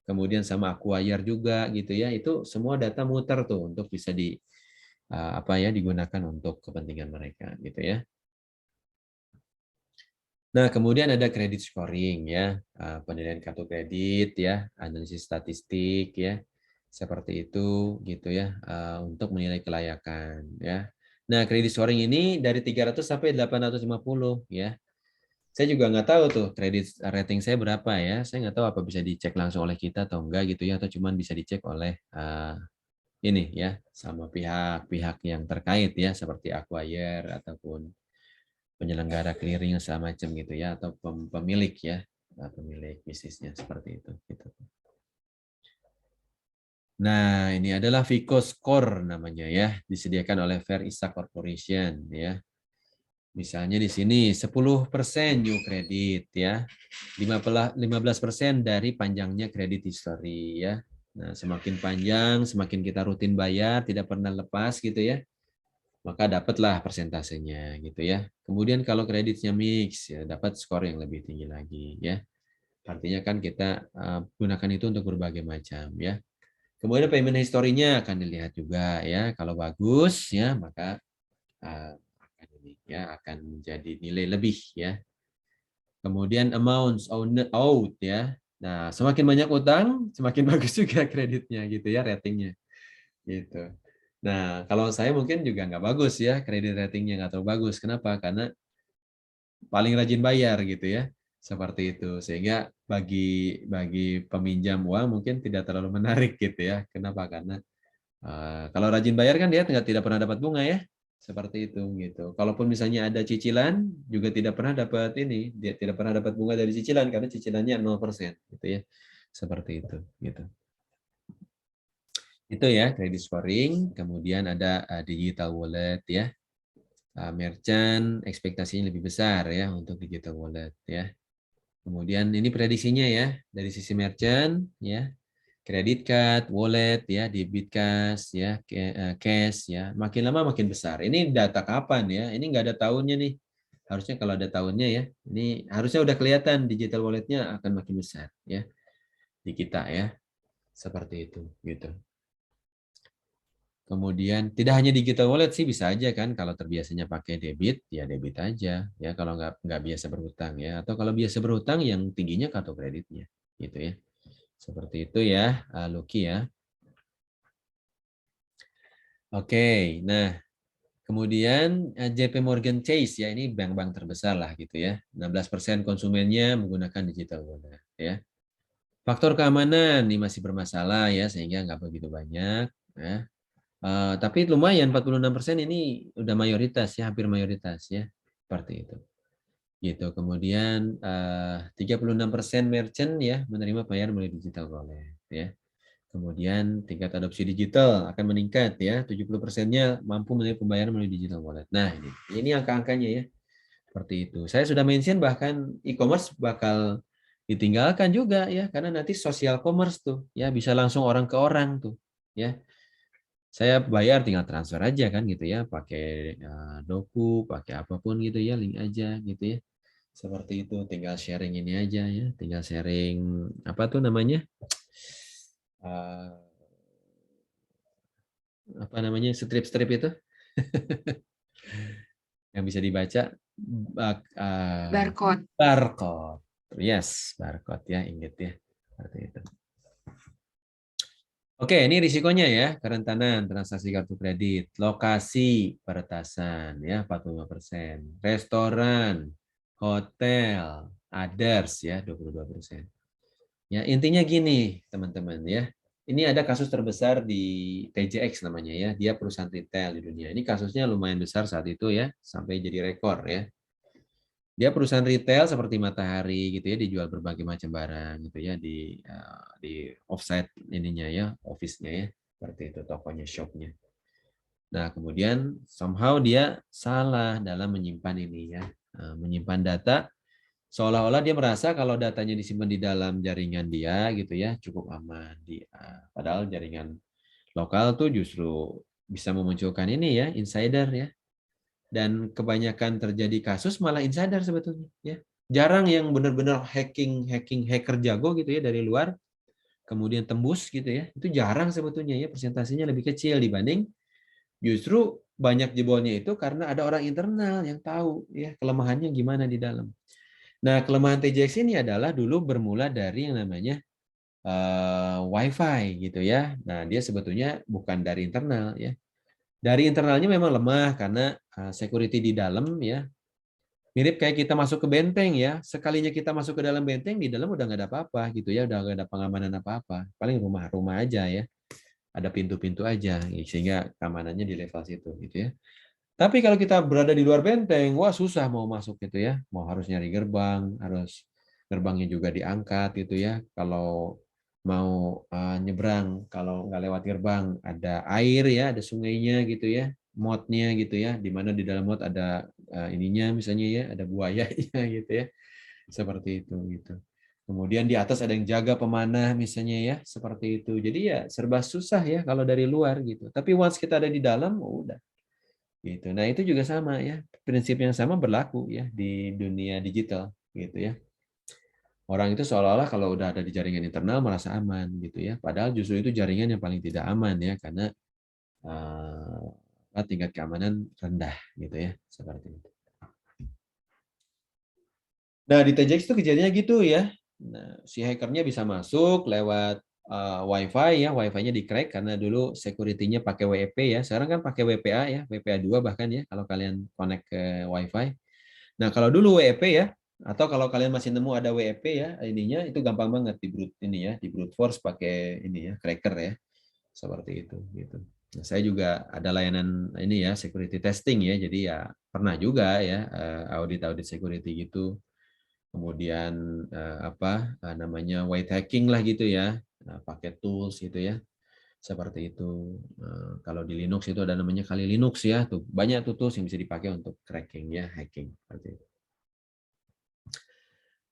Kemudian sama acquire juga gitu ya. Itu semua data muter tuh untuk bisa digunakan untuk kepentingan mereka gitu ya. Nah, kemudian ada credit scoring ya, penilaian kartu kredit ya, analisis statistik ya. Seperti itu gitu ya, untuk menilai kelayakan ya. Nah, credit scoring ini dari 300 sampai 850 ya. Saya juga nggak tahu tuh kredit rating saya berapa ya. Saya nggak tahu apa bisa dicek langsung oleh kita atau enggak gitu ya, atau cuman bisa dicek oleh ini ya sama pihak-pihak yang terkait ya, seperti acquire ataupun penyelenggara clearing segala macam gitu ya, atau pemilik ya, pemilik bisnisnya seperti itu gitu. Nah, ini adalah Vico Score namanya ya, disediakan oleh Fair Isaac Corporation ya. Misalnya di sini 10% new credit ya. 15% dari panjangnya kredit history ya. Nah, semakin panjang, semakin kita rutin bayar, tidak pernah lepas gitu ya, maka dapatlah persentasenya gitu ya. Kemudian kalau kreditnya mix ya, dapat skor yang lebih tinggi lagi ya. Artinya kan kita gunakan itu untuk berbagai macam ya. Kemudian payment history-nya akan dilihat juga ya. Kalau bagus ya, maka akan ini ya, akan menjadi nilai lebih ya. Kemudian amounts owed ya. Nah, semakin banyak utang, semakin bagus juga kreditnya gitu ya, ratingnya gitu. Nah, kalau saya mungkin juga nggak bagus ya, kredit ratingnya nggak terlalu bagus. Kenapa? Karena paling rajin bayar gitu ya, seperti itu. Sehingga bagi peminjam uang mungkin tidak terlalu menarik gitu ya. Kenapa? Karena kalau rajin bayar kan dia tidak pernah dapat bunga ya, seperti itu gitu. Kalaupun misalnya ada cicilan juga tidak pernah dapat ini, dia tidak pernah dapat bunga dari cicilan karena cicilannya 0% gitu ya, seperti itu gitu. Itu ya credit scoring. Kemudian ada digital wallet ya. Merchant ekspektasinya lebih besar ya untuk digital wallet ya. Kemudian ini prediksinya ya dari sisi merchant ya. Credit card, wallet ya, debit cash ya, cash ya. Makin lama makin besar. Ini data kapan ya? Ini nggak ada tahunnya nih. Harusnya kalau ada tahunnya ya. Ini harusnya udah kelihatan digital walletnya akan makin besar ya di kita ya. Seperti itu gitu. Kemudian tidak hanya digital wallet sih, bisa aja kan kalau terbiasanya pakai debit ya debit aja ya, kalau nggak biasa berhutang ya, atau kalau biasa berhutang yang tingginya kartu kreditnya gitu ya. Seperti itu ya, Lucky ya. Oke, nah Kemudian JP Morgan Chase ya, ini bank-bank terbesar lah gitu ya. 16% konsumennya menggunakan digital wallet ya. Faktor keamanan ini masih bermasalah ya, sehingga nggak begitu banyak ya. Tapi lumayan 46% ini udah mayoritas ya, hampir mayoritas ya. Seperti itu. Gitu. Kemudian 36% merchant ya menerima bayar melalui digital wallet ya. Kemudian tingkat adopsi digital akan meningkat ya, 70%-nya mampu menerima pembayaran melalui digital wallet. Nah, ini angka-angkanya ya. Seperti itu. Saya sudah mention bahkan e-commerce bakal ditinggalkan juga ya, karena nanti social commerce tuh ya, bisa langsung orang ke orang tuh ya. Saya bayar tinggal transfer aja kan gitu ya, pakai Doku, pakai apapun gitu ya, link aja gitu ya. Seperti itu, tinggal sharing ini aja ya, tinggal sharing apa tuh namanya? Apa namanya, strip-strip itu yang bisa dibaca barcode, yes, barcode ya, ingat ya, seperti itu. Oke, ini risikonya ya, kerentanan transaksi kartu kredit, lokasi peretasan ya 45%, restoran, hotel, others ya 22%. Ya, intinya gini, teman-teman ya. Ini ada kasus terbesar di TJX namanya ya, dia perusahaan retail di dunia. Ini kasusnya lumayan besar saat itu ya, sampai jadi rekor ya. Dia perusahaan retail seperti Matahari gitu ya, dijual berbagai macam barang gitu ya di offsite ininya ya, office-nya ya, seperti itu tokonya, shop-nya. Nah, kemudian somehow dia salah dalam menyimpan ini ya, menyimpan data seolah-olah dia merasa kalau datanya disimpan di dalam jaringan dia gitu ya, cukup aman. Padahal jaringan lokal tuh justru bisa memunculkan ini ya, insider ya. Dan kebanyakan terjadi kasus malah insider sebetulnya ya. Jarang yang benar-benar hacker jago gitu ya dari luar kemudian tembus gitu ya. Itu jarang sebetulnya ya, persentasenya lebih kecil dibanding justru banyak jebolnya itu karena ada orang internal yang tahu ya kelemahannya gimana di dalam. Nah, kelemahan TJX ini adalah dulu bermula dari yang namanya Wi-Fi gitu ya. Nah, dia sebetulnya bukan dari internal ya. Dari internalnya memang lemah karena security di dalam ya. Mirip kayak kita masuk ke benteng ya. Sekalinya kita masuk ke dalam benteng, di dalam udah nggak ada apa-apa gitu ya, udah nggak ada pengamanan apa-apa. Paling rumah-rumah aja ya. Ada pintu-pintu aja sehingga keamanannya di level situ gitu ya. Tapi kalau kita berada di luar benteng, wah susah mau masuk gitu ya. Mau harus nyari gerbang, harus gerbangnya juga diangkat gitu ya. Kalau mau nyebrang, kalau nggak lewat gerbang ada air ya, ada sungainya gitu ya, modnya gitu ya, di mana di dalam mod ada ininya misalnya ya, ada buayanya gitu ya, seperti itu gitu. Kemudian di atas ada yang jaga pemanah misalnya ya, seperti itu. Jadi ya serba susah ya kalau dari luar gitu. Tapi once kita ada di dalam, oh, udah gitu. Nah itu juga sama ya, prinsip yang sama berlaku ya di dunia digital gitu ya. Orang itu seolah-olah kalau udah ada di jaringan internal merasa aman gitu ya. Padahal justru itu jaringan yang paling tidak aman ya, karena tingkat keamanan rendah gitu ya, seperti itu. Nah di TJX itu kejadiannya gitu ya. Nah, si hackernya bisa masuk lewat Wi-Fi ya, Wi-Fi-nya di-crack karena dulu security-nya pakai WEP ya. Sekarang kan pakai WPA ya, WPA 2 bahkan ya kalau kalian connect ke Wi-Fi. Nah, kalau dulu WEP ya, atau kalau kalian masih nemu ada WEP ya, ininya itu gampang banget di brute force pakai ini ya, cracker ya. Seperti itu gitu. Nah, saya juga ada layanan ini ya, security testing ya. Jadi ya pernah juga ya audit security gitu. Kemudian namanya white hacking lah gitu ya, pakai tools gitu ya, seperti itu. Kalau di Linux itu ada namanya Kali Linux ya, tuh banyak tuh tools yang bisa dipakai untuk cracking ya, hacking seperti itu.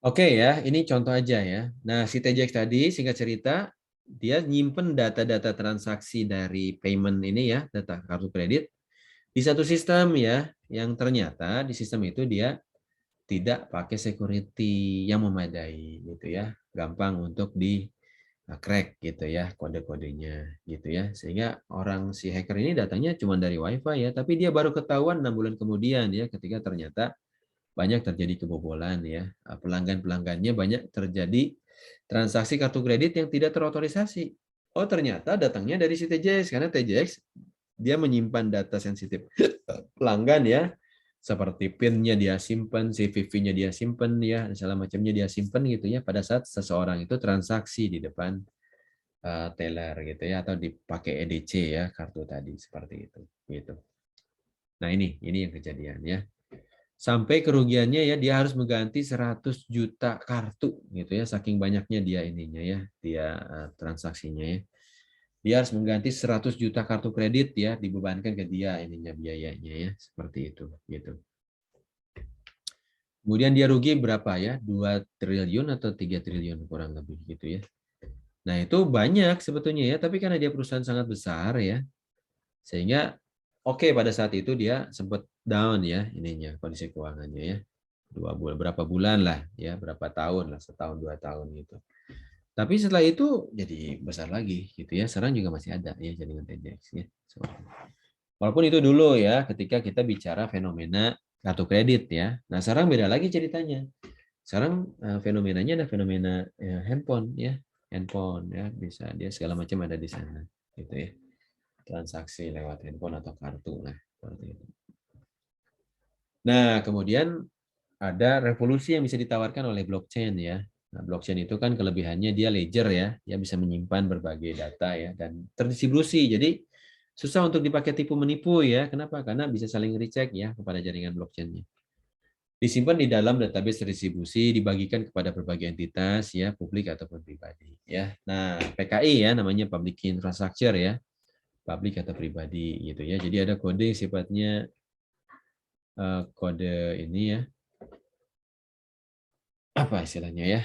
Oke ya, ini contoh aja ya. Nah, si TJX tadi singkat cerita dia nyimpen data-data transaksi dari payment ini ya, data kartu kredit di satu sistem ya, yang ternyata di sistem itu dia tidak pakai security yang memadai gitu ya, gampang untuk di crack gitu ya kode-kodenya gitu ya, sehingga orang si hacker ini datanya cuma dari Wi-Fi ya, tapi dia baru ketahuan 6 bulan kemudian ya, ketika ternyata banyak terjadi kebobolan ya, pelanggan-pelanggannya banyak terjadi transaksi kartu kredit yang tidak terotorisasi. Oh ternyata datangnya dari si TJX karena TJX dia menyimpan data sensitif pelanggan ya, seperti PIN-nya dia simpan, CVV-nya dia simpan ya, segala macamnya dia simpan gitu ya pada saat seseorang itu transaksi di depan teller gitu ya, atau dipakai EDC ya kartu tadi seperti itu gitu. Nah ini yang kejadian ya. Sampai kerugiannya ya dia harus mengganti 100 juta kartu gitu ya, saking banyaknya dia ininya ya, dia transaksinya ya. Dia harus mengganti 100 juta kartu kredit ya, dibebankan ke dia ininya biayanya ya, seperti itu gitu. Kemudian dia rugi berapa ya? 2 triliun atau 3 triliun kurang lebih gitu ya. Nah, itu banyak sebetulnya ya, tapi karena dia perusahaan sangat besar ya, sehingga oke, pada saat itu dia sempat down ya ininya kondisi keuangannya ya. 2 bulan, berapa bulan lah ya, berapa tahun lah, setahun 2 tahun gitu. Tapi setelah itu jadi besar lagi gitu ya. Sekarang juga masih ada ya jaringan TJX ya. Walaupun itu dulu ya ketika kita bicara fenomena kartu kredit ya. Nah, sekarang beda lagi ceritanya. Sekarang fenomenanya ada fenomena handphone ya. Handphone ya, bisa dia segala macam ada di sana gitu ya. Transaksi lewat handphone atau kartu lah seperti itu. Nah, kemudian ada revolusi yang bisa ditawarkan oleh blockchain ya. Nah, blockchain itu kan kelebihannya dia ledger ya, dia bisa menyimpan berbagai data ya dan terdistribusi. Jadi susah untuk dipakai tipu menipu ya. Kenapa? Karena bisa saling recheck ya kepada jaringan blockchain-nya. Disimpan di dalam database terdistribusi, dibagikan kepada berbagai entitas ya, publik ataupun pribadi ya. Nah, PKI ya namanya public key infrastructure ya. Publik atau pribadi gitu ya. Jadi ada kode yang sifatnya kode ini ya. Apa istilahnya ya?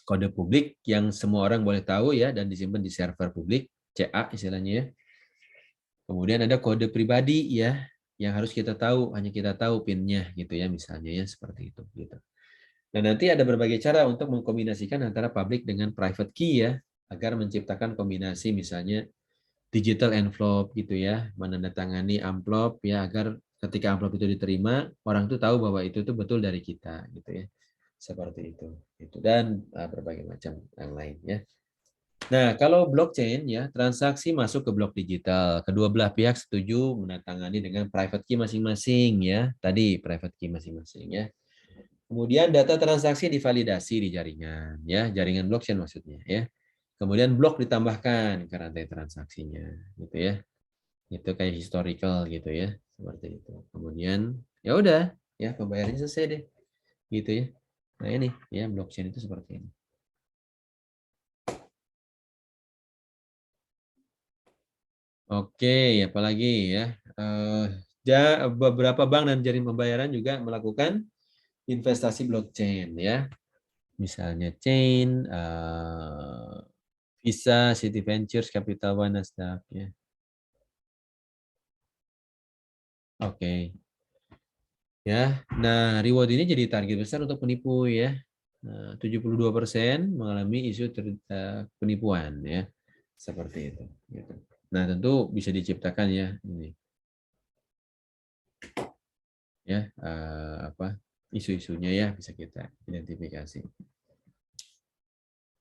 Kode publik yang semua orang boleh tahu ya dan disimpan di server publik, CA istilahnya ya. Kemudian ada kode pribadi ya yang harus kita tahu, hanya kita tahu PIN-nya gitu ya misalnya ya seperti itu gitu. Dan nanti ada berbagai cara untuk mengkombinasikan antara public dengan private key ya agar menciptakan kombinasi misalnya digital envelope gitu ya, menandatangani amplop ya agar ketika amplop itu diterima orang tuh tahu bahwa itu tuh betul dari kita gitu ya. Seperti itu. Dan berbagai macam yang lain ya. Nah, kalau blockchain ya, transaksi masuk ke blok digital. Kedua belah pihak setuju menandatangani dengan private key masing-masing ya. Tadi private key masing-masing ya. Kemudian data transaksi divalidasi di jaringan ya, jaringan blockchain maksudnya ya. Kemudian blok ditambahkan ke rantai transaksinya gitu ya. Itu kayak historical gitu ya, seperti itu. Kemudian ya udah ya pembayarannya selesai deh. Gitu ya. Nah, ini ya blockchain itu seperti ini. Oke, apalagi ya. Beberapa bank dan jaringan pembayaran juga melakukan investasi blockchain ya. Misalnya Chain, Visa, City Ventures, Capital One, Nasdaq ya. Oke. Ya, nah reward ini jadi target besar untuk penipu ya. 72% mengalami isu penipuan ya. Seperti itu gitu. Nah, tentu bisa diciptakan ya ini. Ya, isu-isunya ya bisa kita identifikasi.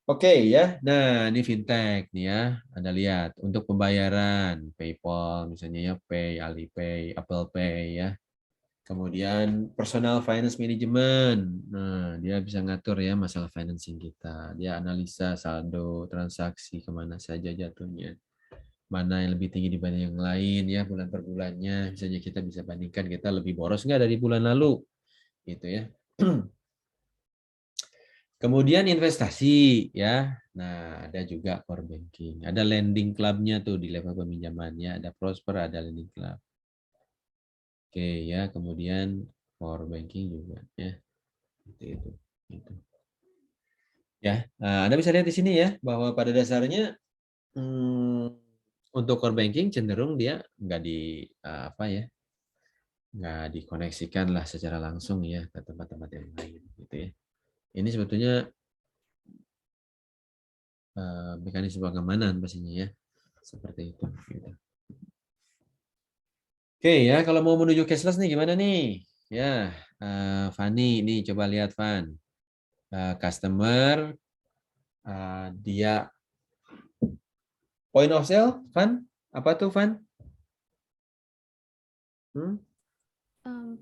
Oke ya. Nah, ini fintech nih ya. Anda lihat untuk pembayaran PayPal misalnya ya, Pay, Alipay, Apple Pay ya. Kemudian personal finance management. Nah, dia bisa ngatur ya masalah financing kita. Dia analisa saldo transaksi kemana saja jatuhnya. Mana yang lebih tinggi dibanding yang lain ya bulan per bulannya. Misalnya kita bisa bandingkan kita lebih boros nggak dari bulan lalu. Gitu ya. Kemudian investasi ya. Nah, ada juga core banking. Ada lending club-nya tuh di level peminjamannya. Ada Prosper, ada lending club. Oke ya, kemudian core banking juga ya. Itu. Gitu. Ya, Anda bisa lihat di sini ya bahwa pada dasarnya untuk core banking cenderung dia nggak nggak dikoneksikan lah secara langsung ya ke tempat-tempat yang lain gitu ya. Ini sebetulnya mekanisme pengamanan pastinya ya seperti itu. Gitu. Oke ya, kalau mau menuju cashless nih gimana nih? Ya, Fanny, ini coba lihat Van. Customer dia Point of sale, Van? Apa tuh, Van?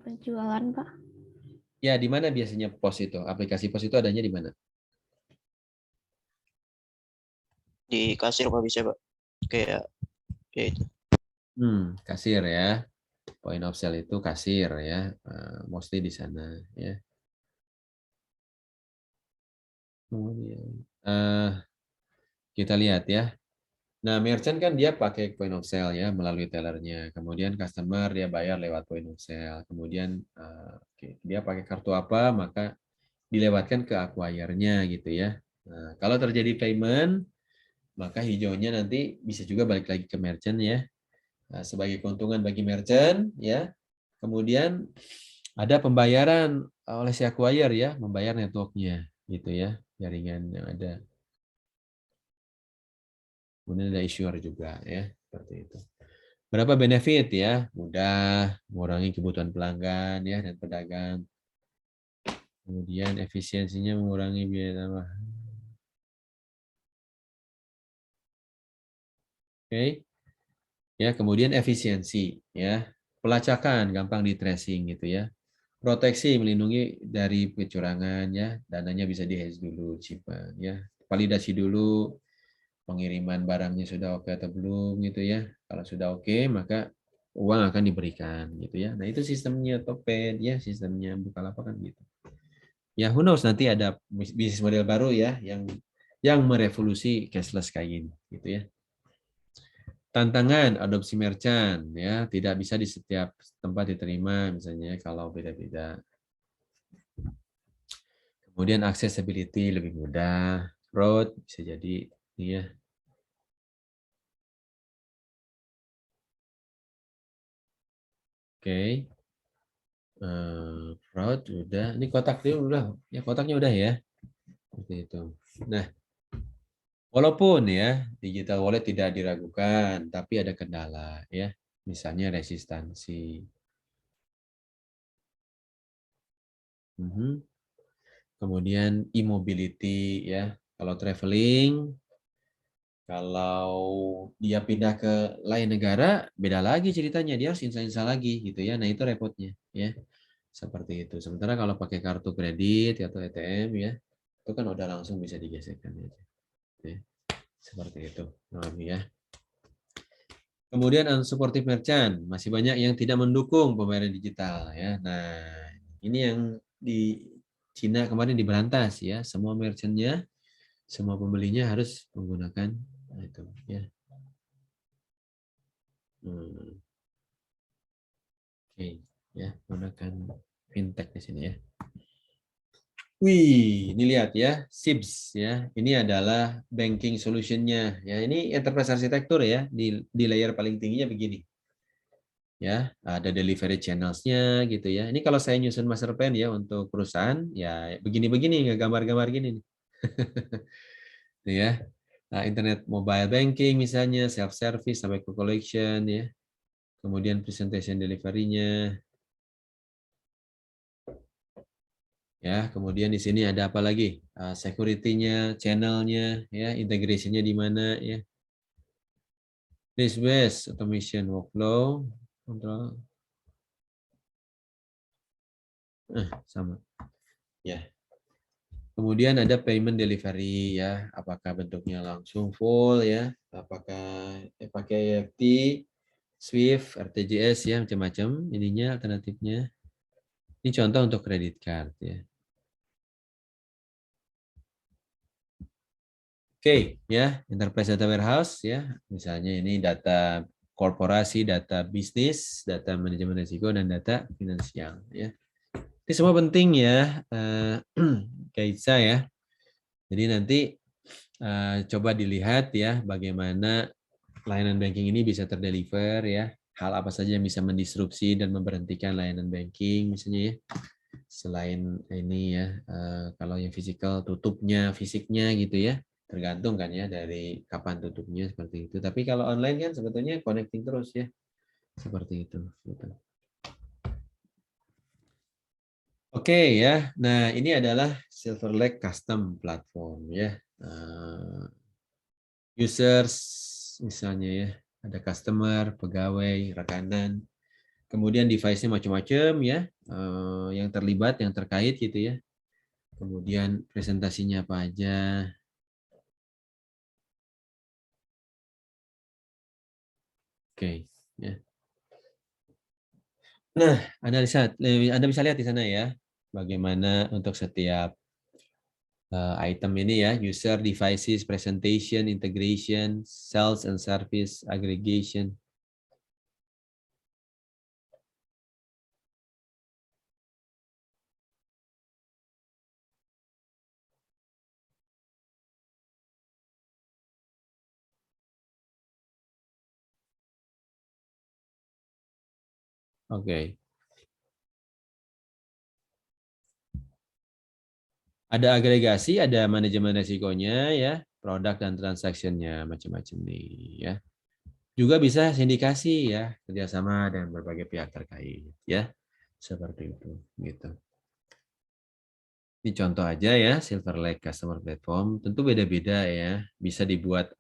Penjualan, Pak. Ya, di mana biasanya pos itu? Aplikasi pos itu adanya di mana? Di kasir Pak bisa Pak. Kayak ya itu. Kasir ya. Point of sale itu kasir ya. Mostly di sana ya. Kemudian kita lihat ya. Nah, merchant kan dia pakai point of sale ya melalui tellernya. Kemudian customer dia bayar lewat point of sale. Kemudian dia pakai kartu apa, maka dilewatkan ke acquire-nya gitu ya. Nah, kalau terjadi payment, maka hijaunya nanti bisa juga balik lagi ke merchant ya. Nah, sebagai keuntungan bagi merchant ya. Kemudian ada pembayaran oleh si acquire ya, membayar networknya gitu ya, jaringan yang ada. Kemudian ada issuer juga ya, seperti itu. Berapa benefit ya? Mudah, mengurangi kebutuhan pelanggan ya dan pedagang. Kemudian efisiensinya mengurangi biaya tambahan. Oke. Ya, kemudian efisiensi ya. Pelacakan gampang di tracing gitu ya. Proteksi melindungi dari kecurangan ya. Dananya bisa di-hedge dulu simpan ya. Validasi dulu pengiriman barangnya sudah oke atau belum gitu ya. Kalau sudah oke, maka uang akan diberikan gitu ya. Nah, itu sistemnya Tokped ya, sistemnya Bukalapak kan gitu. Ya, who knows nanti ada bisnis model baru ya yang merevolusi cashless kayak gini gitu ya. Tantangan adopsi merchant ya, tidak bisa di setiap tempat diterima misalnya kalau beda-beda. Kemudian accessibility lebih mudah, fraud bisa jadi ya. Oke. Fraud udah. Ini kotaknya udah. Ya kotaknya udah ya. Seperti itu. Nah, walaupun ya digital wallet tidak diragukan, tapi ada kendala ya. Misalnya resistansi. Kemudian e-mobility ya. Kalau traveling, kalau dia pindah ke lain negara, beda lagi ceritanya. Dia harus install lagi gitu ya. Nah, itu repotnya ya. Seperti itu. Sementara kalau pakai kartu kredit atau ATM ya, itu kan udah langsung bisa digeserkan aja. Oke. Seperti itu. Ya. Kemudian unsupportive merchant, masih banyak yang tidak mendukung pembayaran digital ya. Nah, ini yang di Cina kemarin diberantas ya. Semua merchantnya, semua pembelinya harus menggunakan itu ya. Oke, ya, menggunakan fintech di sini ya. Wih, ini lihat ya, SIBS ya. Ini adalah banking solution-nya. Ya, ini enterprise arsitektur ya. Di layer paling tingginya begini. Ya, ada delivery channels-nya gitu ya. Ini kalau saya nyusun master plan ya untuk perusahaan, ya begini-begini, nggak gambar-gambar gini nih. Ya. Nah, internet mobile banking misalnya, self-service sampai ke collection ya. Kemudian presentation delivery-nya. Ya, kemudian di sini ada apa lagi? Security-nya, channel-nya, ya, integration-nya di mana, ya. List-based automation workflow, control. Sama. Ya. Kemudian ada payment delivery, ya. Apakah bentuknya langsung full, ya? Apakah pakai EFT, SWIFT, RTGS, ya, macam-macam. Ininya alternatifnya. Ini contoh untuk credit card, ya. Oke, ya, enterprise data warehouse ya, misalnya ini data korporasi, data bisnis, data manajemen risiko dan data finansial ya. Ini semua penting ya, Kaisa ya. Jadi nanti coba dilihat ya bagaimana layanan banking ini bisa terdeliver ya. Hal apa saja yang bisa mendisrupsi dan memberhentikan layanan banking misalnya ya. Selain ini ya, kalau yang fisikal tutupnya fisiknya gitu ya. Tergantung kan ya dari kapan tutupnya seperti itu. Tapi kalau online kan sebetulnya connecting terus ya. Seperti itu. Oke ya. Nah, ini adalah Silver Lake Custom Platform ya. Users misalnya ya, ada customer, pegawai, rekanan, kemudian device-nya macam-macam ya, yang terlibat, yang terkait gitu ya. Kemudian presentasinya apa aja. Oke, ya. Nah, Anda bisa lihat di sana ya, bagaimana untuk setiap item ini ya, user, devices, presentation, integration, sales and service, aggregation. Oke. Ada agregasi, ada manajemen resikonya ya, produk dan transaksinya macam-macam nih ya. Juga bisa sindikasi ya, kerjasama dengan berbagai pihak terkait ya, seperti itu gitu. Ini contoh aja ya, Silver Lake Customer Platform, tentu beda-beda ya, bisa dibuat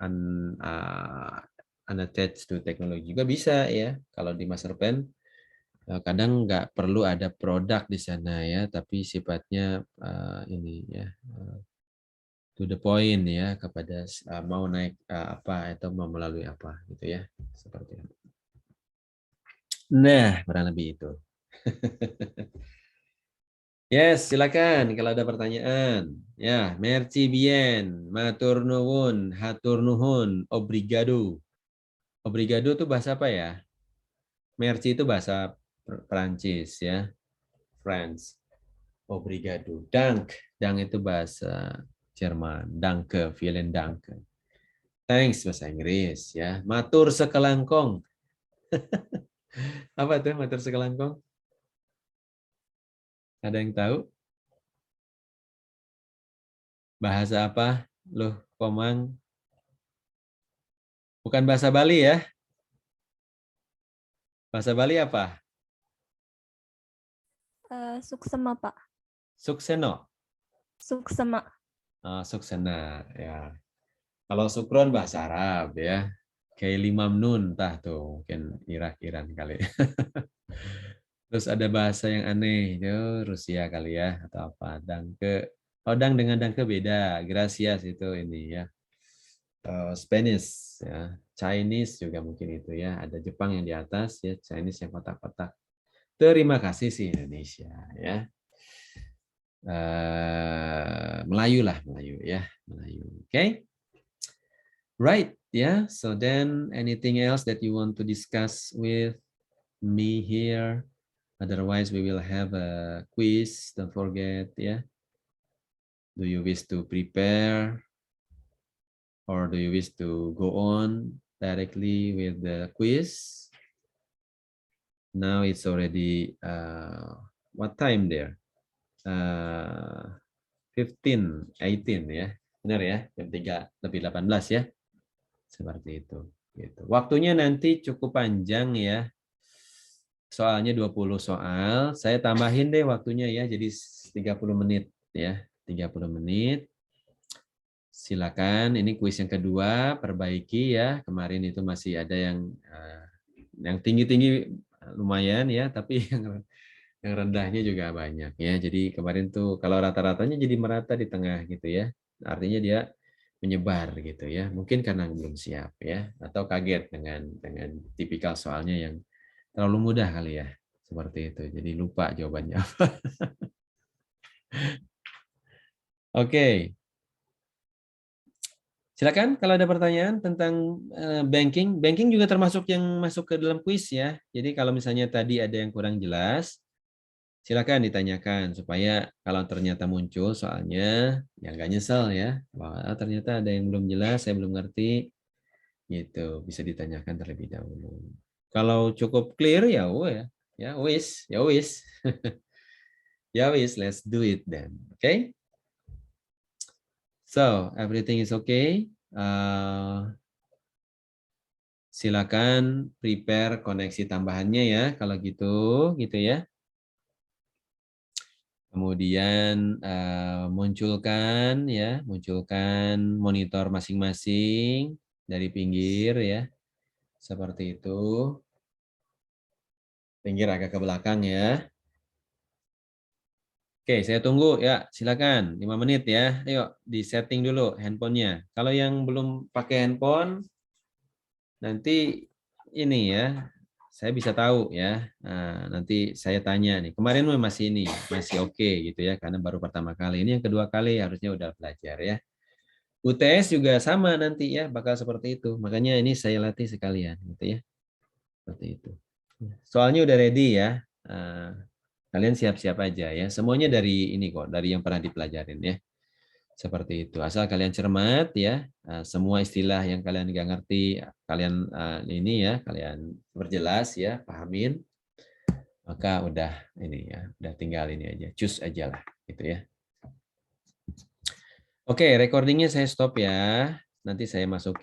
unattached to technology juga bisa ya. Kalau di Masterplan kadang nggak perlu ada produk di sana ya, tapi sifatnya ini ya, to the point ya, kepada mau naik apa atau mau melalui apa gitu ya, seperti itu. Nah, kurang lebih itu. Yes, silakan kalau ada pertanyaan. Ya, merci bien, matur nuwun, hatur nuhun, obrigado. Obrigado itu bahasa apa ya? Merci itu bahasa Perancis ya, France. Obrigado. Dank itu bahasa Jerman. Danke, vielen Dank. Thanks bahasa Inggris ya. Matur sekelangkong. Apa tuh matur sekelangkong? Ada yang tahu? Bahasa apa? Loh, Komang. Bukan bahasa Bali ya? Bahasa Bali apa? Suksema, Pak. Sukseno. Suksema. Suksena ya. Kalau sukron bahasa Arab ya. Kayak limam nun tah tuh, mungkin Iran kali. Terus ada bahasa yang aneh, itu Rusia kali ya atau apa? Danke. Oh, dengan danke beda. Gracias itu ini ya. Spanish ya. Chinese juga mungkin itu ya. Ada Jepang yang di atas ya, Chinese yang kotak-kotak. Terima kasih sih Indonesia ya. Melayu ya, Melayu. Okay? Right, yeah. So then anything else that you want to discuss with me here? Otherwise, we will have a quiz. Don't forget, yeah. Do you wish to prepare, or do you wish to go on directly with the quiz? Now it's already what time there? 15, 18 ya. Benar ya? Jam 3:18 ya. Seperti itu. Gitu. Waktunya nanti cukup panjang ya. Soalnya 20 soal. Saya tambahin deh waktunya ya. Jadi 30 menit ya. 30 menit. Silakan. Ini kuis yang kedua. Perbaiki ya. Kemarin itu masih ada yang tinggi-tinggi lumayan ya. Tapi yang rendahnya juga banyak ya. Jadi kemarin tuh kalau rata-ratanya jadi merata di tengah gitu ya. Artinya dia menyebar gitu ya. Mungkin karena belum siap ya, atau kaget dengan tipikal soalnya yang terlalu mudah kali ya. Seperti itu. Jadi lupa jawabannya apa. Oke. Silakan kalau ada pertanyaan tentang banking. Banking juga termasuk yang masuk ke dalam kuis ya. Jadi kalau misalnya tadi ada yang kurang jelas, silakan ditanyakan supaya kalau ternyata muncul soalnya ya nggak nyesel ya. Wah, ternyata ada yang belum jelas, saya belum ngerti. Gitu, bisa ditanyakan terlebih dahulu. Kalau cukup clear ya wis. Ya wis, let's do it then. Okay? So, everything is okay. Silakan prepare koneksi tambahannya ya kalau gitu ya. Kemudian munculkan monitor masing-masing dari pinggir ya. Seperti itu. Pinggir agak ke belakang ya. Oke, saya tunggu ya. Silakan 5 menit ya. Ayo di setting dulu handphonenya. Kalau yang belum pakai handphone, nanti ini ya, saya bisa tahu ya. Nah, nanti saya tanya nih. Kemarin masih ini, masih oke gitu ya, karena baru pertama kali. Ini yang kedua kali harusnya udah belajar ya. UTS juga sama nanti ya, bakal seperti itu. Makanya ini saya latih sekalian gitu ya. Seperti itu. Soalnya udah ready ya. Kalian siap-siap aja ya. Semuanya dari ini kok, dari yang pernah dipelajarin ya. Seperti itu. Asal kalian cermat ya. Semua istilah yang kalian nggak ngerti, kalian ini ya, kalian perjelas ya, pahamin. Maka udah ini ya, udah tinggal ini aja. Cus aja lah gitu ya. Oke, recordingnya saya stop ya. Nanti saya masuk